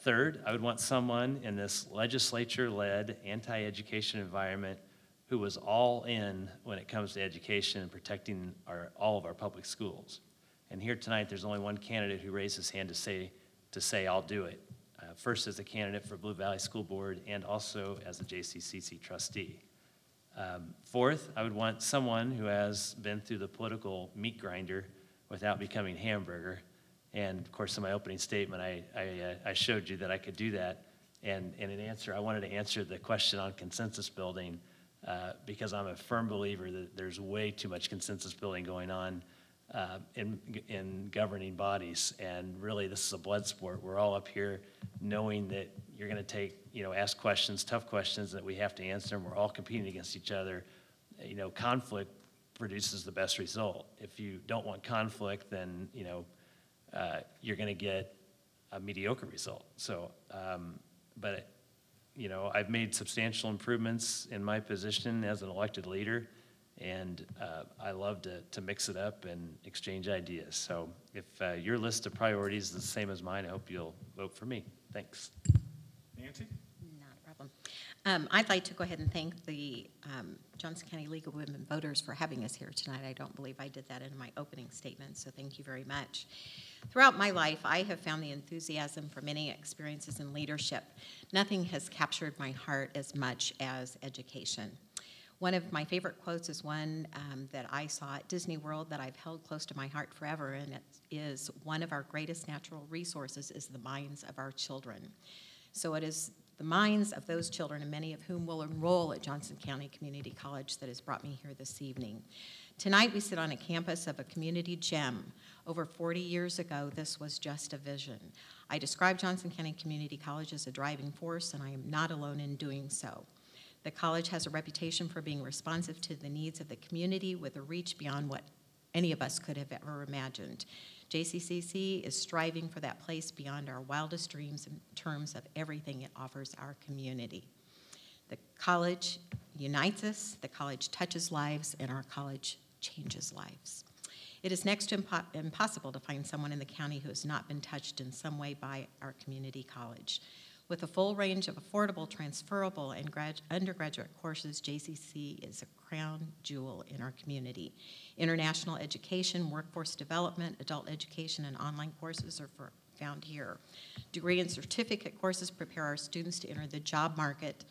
Third, I would want someone in this legislature-led anti-education environment who was all in when it comes to education and protecting all of our public schools. And here tonight, there's only one candidate who raised his hand to say I'll do it. First as a candidate for Blue Valley School Board and also as a JCCC trustee. Fourth, I would want someone who has been through the political meat grinder without becoming hamburger. And of course, in my opening statement, I showed you that I could do that. And in an answer, I wanted to answer the question on consensus building because I'm a firm believer that there's way too much consensus building going on in governing bodies. And really, this is a blood sport. We're all up here knowing that you're going to ask questions, tough questions that we have to answer, and we're all competing against each other. Conflict produces the best result. If you don't want conflict, then you're going to get a mediocre result. So, I've made substantial improvements in my position as an elected leader, and I love to mix it up and exchange ideas. So if your list of priorities is the same as mine, I hope you'll vote for me. Thanks. Nancy? Not a problem. I'd like to go ahead and thank the Johnson County League of Women Voters for having us here tonight. I don't believe I did that in my opening statement, so thank you very much. Throughout my life, I have found the enthusiasm for many experiences in leadership. Nothing has captured my heart as much as education. One of my favorite quotes is one that I saw at Disney World that I've held close to my heart forever, and it is, one of our greatest natural resources is the minds of our children. So it is the minds of those children, and many of whom will enroll at Johnson County Community College, that has brought me here this evening. Tonight we sit on a campus of a community gem. Over 40 years ago, this was just a vision. I describe Johnson County Community College as a driving force, and I am not alone in doing so. The college has a reputation for being responsive to the needs of the community with a reach beyond what any of us could have ever imagined. JCCC is striving for that place beyond our wildest dreams in terms of everything it offers our community. The college unites us, the college touches lives, and our college changes lives. It is next to impossible to find someone in the county who has not been touched in some way by our community college. With a full range of affordable, transferable, and undergraduate courses, JCC is a crown jewel in our community. International education, workforce development, adult education, and online courses are found here. Degree and certificate courses prepare our students to enter the job market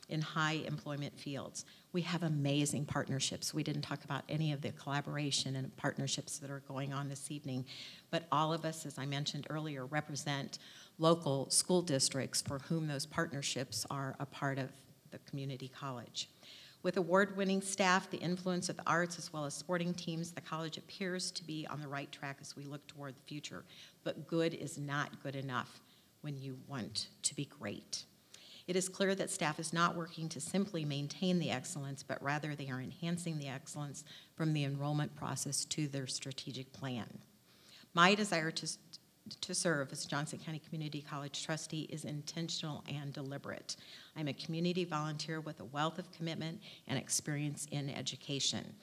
in high employment fields. We have amazing partnerships. We didn't talk about any of the collaboration and partnerships that are going on this evening, but all of us, as I mentioned earlier, represent local school districts for whom those partnerships are a part of the community college. With award-winning staff, the influence of the arts, as well as sporting teams, the college appears to be on the right track as we look toward the future. But good is not good enough when you want to be great. It is clear that staff is not working to simply maintain the excellence, but rather they are enhancing the excellence from the enrollment process to their strategic plan. My desire to serve as Johnson County Community College trustee is intentional and deliberate. I'm a community volunteer with a wealth of commitment and experience in education.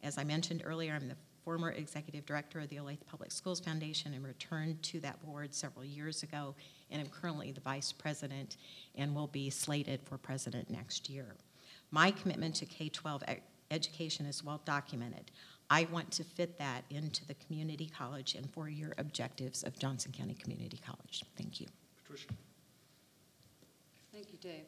As I mentioned earlier, I'm the former executive director of the Olathe Public Schools Foundation and returned to that board several years ago, and I'm currently the vice president and will be slated for president next year. My commitment to K-12 education is well documented. I want to fit that into the community college and four-year objectives of Johnson County Community College. Thank you. Patricia. Thank you, Dave.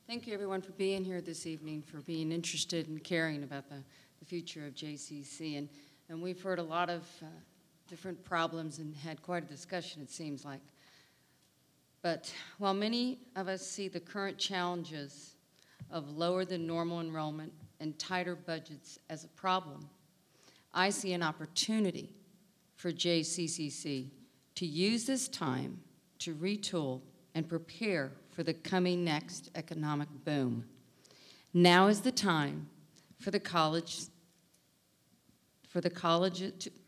Thank you, everyone, for being here this evening, for being interested and caring about the future of JCC. And we've heard a lot of different problems and had quite a discussion, it seems like. But while many of us see the current challenges of lower than normal enrollment and tighter budgets as a problem, I see an opportunity for JCCC to use this time to retool and prepare for the coming next economic boom. Now is the time for the college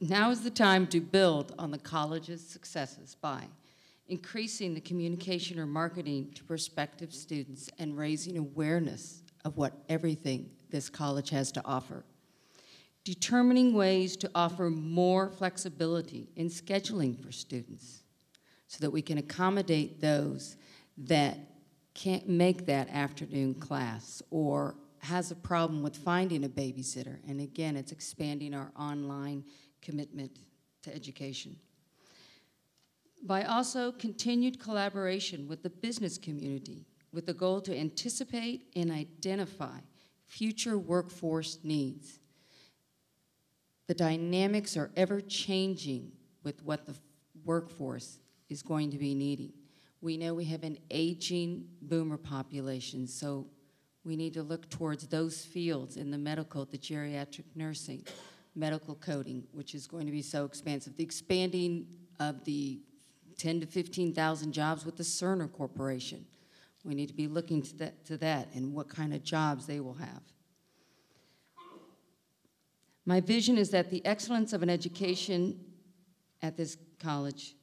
now is the time to build on the college's successes by increasing the communication or marketing to prospective students and raising awareness of what everything this college has to offer. Determining ways to offer more flexibility in scheduling for students so that we can accommodate those that can't make that afternoon class or has a problem with finding a babysitter. And again, it's expanding our online commitment to education. By also continued collaboration with the business community with the goal to anticipate and identify future workforce needs. The dynamics are ever changing with what the workforce is going to be needing. We know we have an aging boomer population, so we need to look towards those fields in the medical, the geriatric nursing, medical coding, which is going to be so expansive. The expanding of the 10 to 15,000 jobs with the Cerner Corporation. We need to be looking to that and what kind of jobs they will have. My vision is that the excellence of an education at this college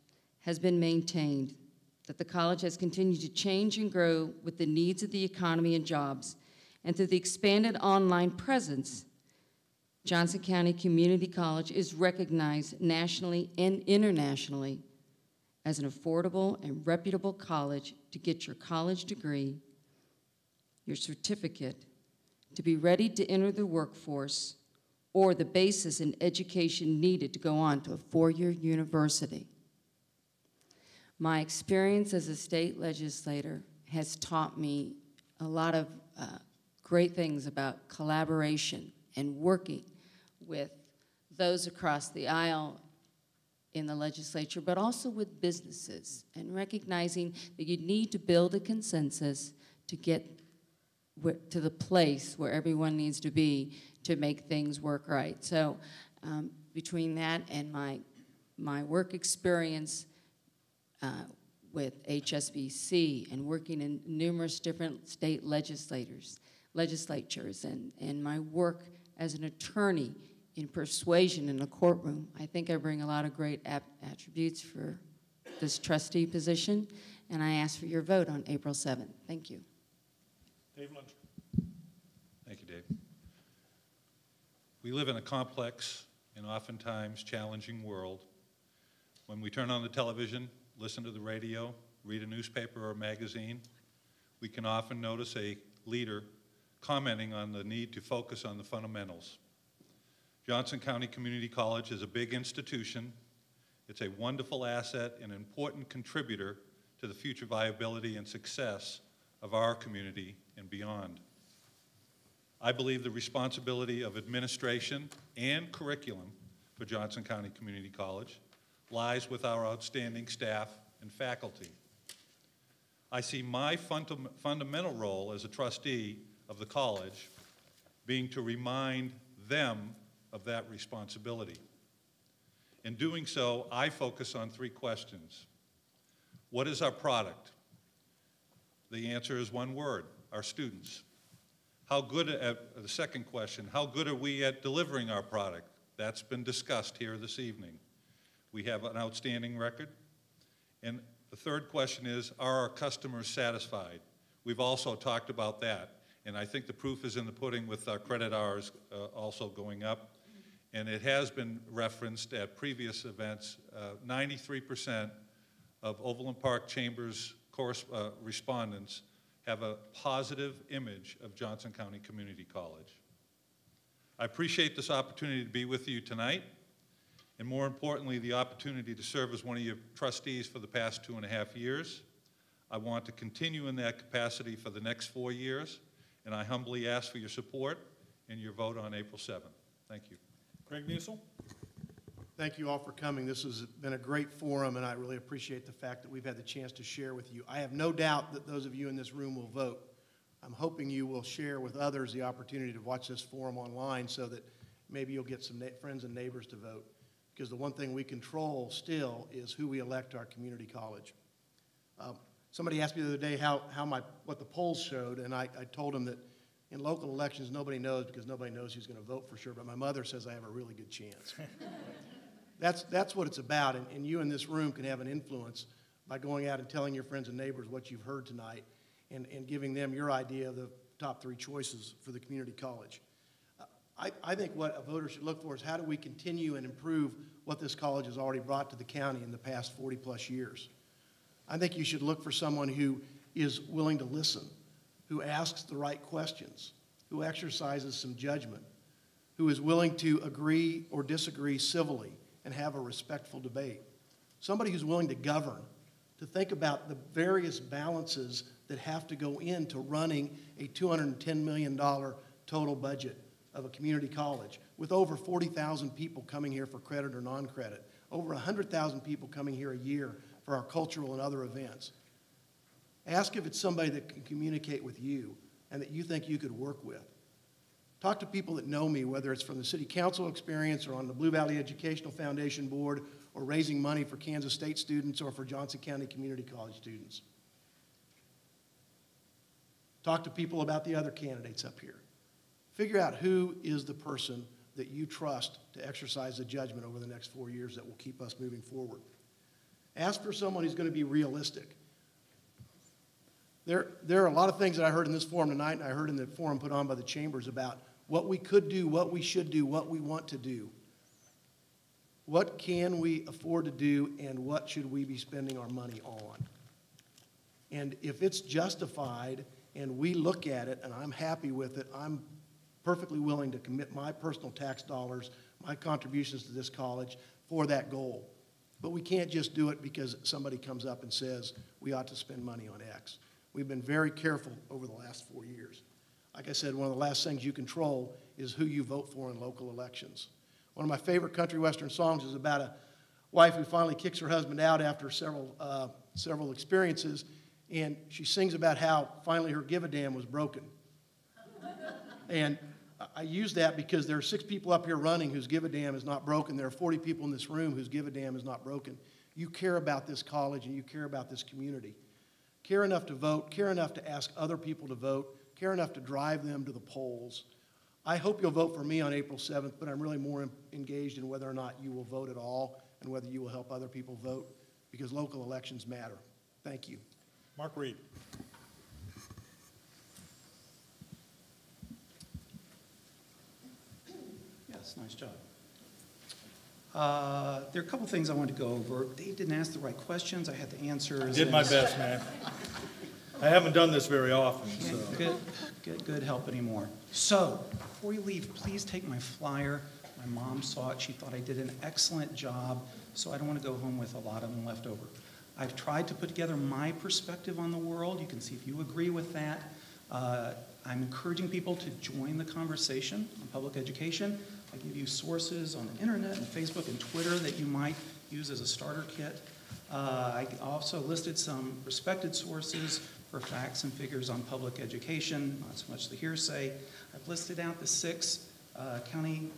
has been maintained, that the college has continued to change and grow with the needs of the economy and jobs, and through the expanded online presence, Johnson County Community College is recognized nationally and internationally as an affordable and reputable college to get your college degree, your certificate, to be ready to enter the workforce, or the basis in education needed to go on to a four-year university. My experience as a state legislator has taught me a lot of great things about collaboration and working with those across the aisle in the legislature, but also with businesses, and recognizing that you need to build a consensus to get to the place where everyone needs to be to make things work right. So between that and my work experience with HSBC and working in numerous different state legislatures and my work as an attorney in persuasion in a courtroom, I think I bring a lot of great attributes for this trustee position, and I ask for your vote on April 7th. Thank you. Dave Lindstrom. Thank you, Dave. We live in a complex and oftentimes challenging world. When we turn on the television, listen to the radio, read a newspaper or a magazine, we can often notice a leader commenting on the need to focus on the fundamentals. Johnson County Community College is a big institution. It's a wonderful asset and an important contributor to the future viability and success of our community and beyond. I believe the responsibility of administration and curriculum for Johnson County Community College lies with our outstanding staff and faculty. I see my fundamental role as a trustee of the college being to remind them of that responsibility. In doing so, I focus on three questions. What is our product? The answer is one word: our students. How good the second question, how good are we at delivering our product? That's been discussed here this evening. We have an outstanding record. And the third question is, are our customers satisfied? We've also talked about that. And I think the proof is in the pudding with our credit hours also going up. And it has been referenced at previous events, 93% of Overland Park Chamber's respondents have a positive image of Johnson County Community College. I appreciate this opportunity to be with you tonight, and more importantly, the opportunity to serve as one of your trustees for the past 2.5 years. I want to continue in that capacity for the next 4 years, and I humbly ask for your support and your vote on April 7th. Thank you. Greg Musil. Thank you all for coming. This has been a great forum, and I really appreciate the fact that we've had the chance to share with you. I have no doubt that those of you in this room will vote. I'm hoping you will share with others the opportunity to watch this forum online so that maybe you'll get some friends and neighbors to vote, because the one thing we control still is who we elect to our community college. Somebody asked me the other day what the polls showed, and I told them that in local elections nobody knows because nobody knows who's going to vote for sure, but my mother says I have a really good chance. That's what it's about, and you in this room can have an influence by going out and telling your friends and neighbors what you've heard tonight and giving them your idea of the top 3 choices for the community college. I think what a voter should look for is how do we continue and improve what this college has already brought to the county in the past 40+ years. I think you should look for someone who is willing to listen, who asks the right questions, who exercises some judgment, who is willing to agree or disagree civilly and have a respectful debate. Somebody who's willing to govern, to think about the various balances that have to go into running a $210 million total budget of a community college with over 40,000 people coming here for credit or non-credit, over 100,000 people coming here a year for our cultural and other events. Ask if it's somebody that can communicate with you and that you think you could work with. Talk to people that know me, whether it's from the city council experience or on the Blue Valley Educational Foundation board or raising money for Kansas State students or for Johnson County Community College students. Talk to people about the other candidates up here. Figure out who is the person that you trust to exercise the judgment over the next 4 years that will keep us moving forward. Ask for someone who's going to be realistic. There are a lot of things that I heard in this forum tonight, and I heard in the forum put on by the chambers about what we could do, what we should do, what we want to do. What can we afford to do, and what should we be spending our money on? And if it's justified and we look at it and I'm happy with it, I'm perfectly willing to commit my personal tax dollars, my contributions to this college for that goal. But we can't just do it because somebody comes up and says we ought to spend money on X. We've been very careful over the last 4 years. Like I said, one of the last things you control is who you vote for in local elections. One of my favorite country western songs is about a wife who finally kicks her husband out after several experiences, and she sings about how finally her give-a-damn was broken. And I use that because there are 6 people up here running whose give-a-damn is not broken. There are 40 people in this room whose give-a-damn is not broken. You care about this college and you care about this community. Care enough to vote, care enough to ask other people to vote, care enough to drive them to the polls. I hope you'll vote for me on April 7th, but I'm really more engaged in whether or not you will vote at all and whether you will help other people vote, because local elections matter. Thank you. Mark Reed. Yes, nice job. There are a couple things I wanted to go over. Dave didn't ask the right questions. I had the answers. I did my best, man. I haven't done this very often, so. Can't get good help anymore. So, before you leave, please take my flyer. My mom saw it. She thought I did an excellent job, so I don't want to go home with a lot of them left over. I've tried to put together my perspective on the world. You can see if you agree with that. I'm encouraging people to join the conversation on public education. I give you sources on the internet and Facebook and Twitter that you might use as a starter kit. I also listed some respected sources for facts and figures on public education, not so much the hearsay. I've listed out the 6 county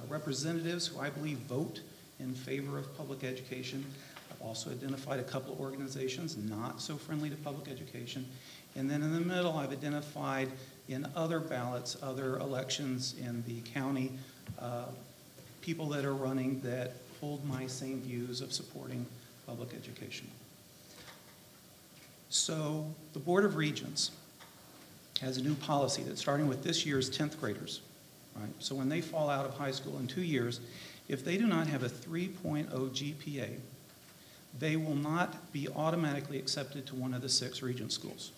representatives who I believe vote in favor of public education. I've also identified a couple of organizations not so friendly to public education. And then in the middle, I've identified in other ballots, other elections in the county, people that are running that hold my same views of supporting public education. So the Board of Regents has a new policy that's starting with this year's 10th graders, right? So when they fall out of high school in 2 years, if they do not have a 3.0 GPA, they will not be automatically accepted to one of the 6 Regent schools.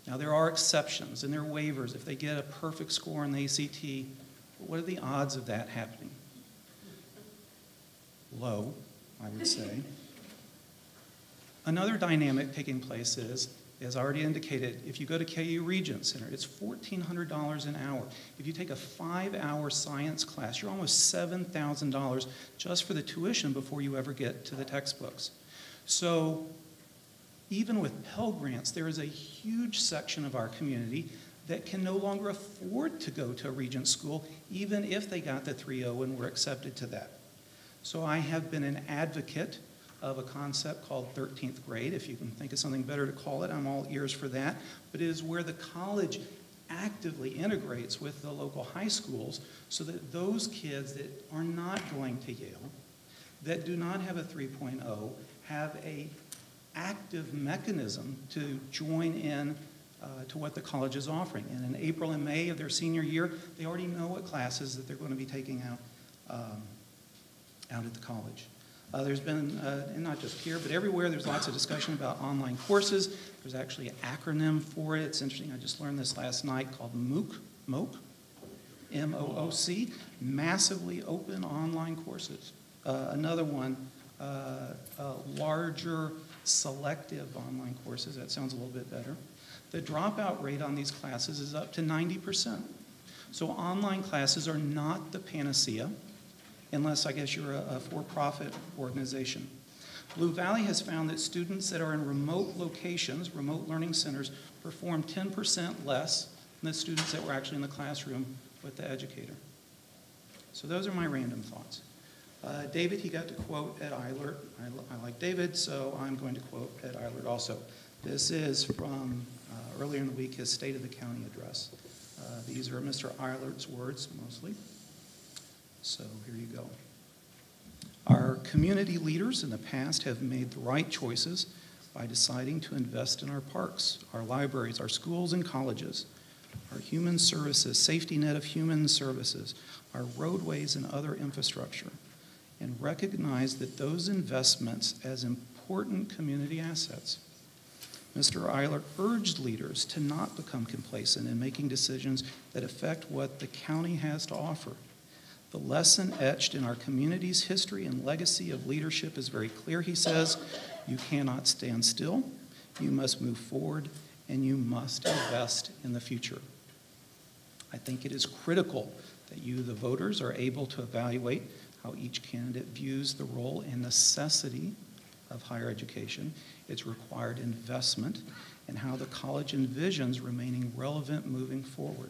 Now, there are exceptions, and there are waivers. If they get a perfect score in the ACT, what are the odds of that happening? Low, I would say. Another dynamic taking place is, as already indicated, if you go to KU Regent Center, it's $1,400 an hour. If you take a 5-hour science class, you're almost $7,000 just for the tuition before you ever get to the textbooks. So even with Pell Grants, there is a huge section of our community that can no longer afford to go to a Regent school, even if they got the 3.0 and were accepted to that. So I have been an advocate of a concept called 13th grade. If you can think of something better to call it, I'm all ears for that. But it is where the college actively integrates with the local high schools so that those kids that are not going to Yale, that do not have a 3.0, have a active mechanism to join in to what the college is offering. And in April and May of their senior year, they already know what classes that they're going to be taking out at the college. There's been, and not just here, but everywhere, there's lots of discussion about online courses. There's actually an acronym for it. It's interesting, I just learned this last night, called MOOC, M-O-O-C, Massively Open Online Courses. Another one, larger selective online courses. That sounds a little bit better. The dropout rate on these classes is up to 90%. So online classes are not the panacea, unless I guess you're a for-profit organization. Blue Valley has found that students that are in remote locations, remote learning centers, perform 10% less than the students that were actually in the classroom with the educator. So those are my random thoughts. David, he got to quote Ed Eilert. I like David, so I'm going to quote Ed Eilert also. This is from earlier in the week, his State of the County address. These are Mr. Eilert's words, mostly. So here you go. Our community leaders in the past have made the right choices by deciding to invest in our parks, our libraries, our schools and colleges, our human services, safety net of human services, our roadways and other infrastructure, and recognize that those investments as important community assets. Mr. Eilert urged leaders to not become complacent in making decisions that affect what the county has to offer. The lesson etched in our community's history and legacy of leadership is very clear, he says. You cannot stand still, you must move forward, and you must invest in the future. I think it is critical that you, the voters, are able to evaluate how each candidate views the role and necessity of higher education, its required investment, and how the college envisions remaining relevant moving forward.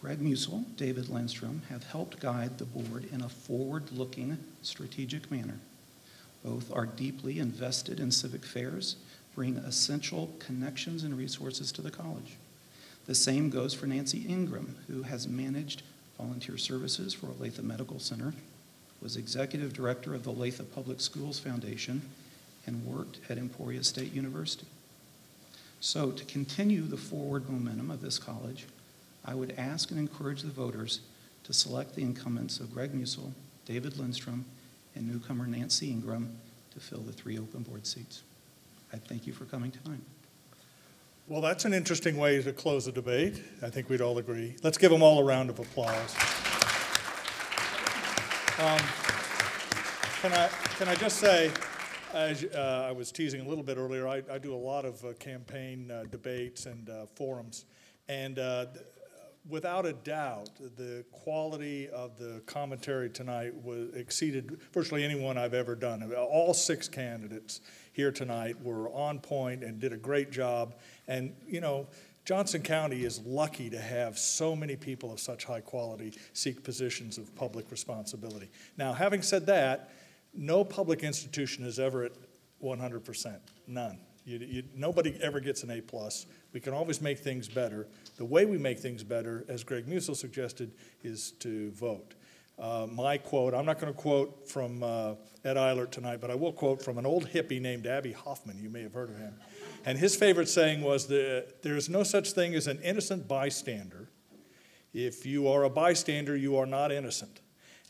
Greg Musil, David Lindstrom have helped guide the board in a forward-looking, strategic manner. Both are deeply invested in civic affairs, bring essential connections and resources to the college. The same goes for Nancy Ingram, who has managed volunteer services for Olathe Medical Center, was executive director of the Olathe Public Schools Foundation, and worked at Emporia State University. So to continue the forward momentum of this college, I would ask and encourage the voters to select the incumbents of Greg Musil, David Lindstrom, and newcomer Nancy Ingram to fill the 3 open board seats. I thank you for coming tonight. Well, that's an interesting way to close the debate. I think we'd all agree. Let's give them all a round of applause. Can I just say, as I was teasing a little bit earlier, I do a lot of campaign debates and forums, and without a doubt, the quality of the commentary tonight exceeded virtually anyone I've ever done. All 6 candidates here tonight were on point and did a great job. And, you know, Johnson County is lucky to have so many people of such high quality seek positions of public responsibility. Now, having said that, no public institution is ever at 100%, none. Nobody ever gets an A+. We can always make things better. The way we make things better, as Greg Musil suggested, is to vote. My quote, I'm not going to quote from Ed Eilert tonight, but I will quote from an old hippie named Abby Hoffman. You may have heard of him. And his favorite saying was, there is no such thing as an innocent bystander. If you are a bystander, you are not innocent.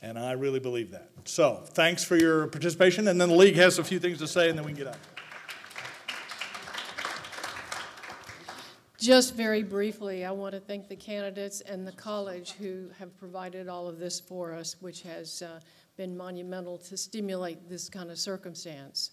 And I really believe that. So thanks for your participation. And then the league has a few things to say, and then we can get out. Just very briefly, I want to thank the candidates and the college who have provided all of this for us, which has been monumental to stimulate this kind of circumstance.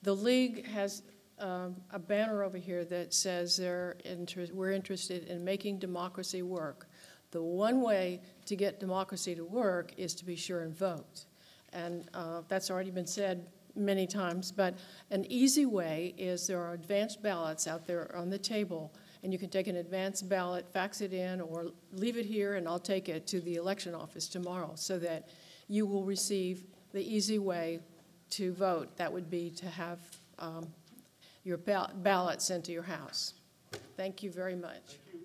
The league has a banner over here that says we're interested in making democracy work. The one way to get democracy to work is to be sure and vote. And that's already been said many times, but an easy way is there are advanced ballots out there on the table, and you can take an advanced ballot, fax it in, or leave it here, and I'll take it to the election office tomorrow so that you will receive the easy way to vote. That would be to have your ballot sent to your house. Thank you very much. Thank you.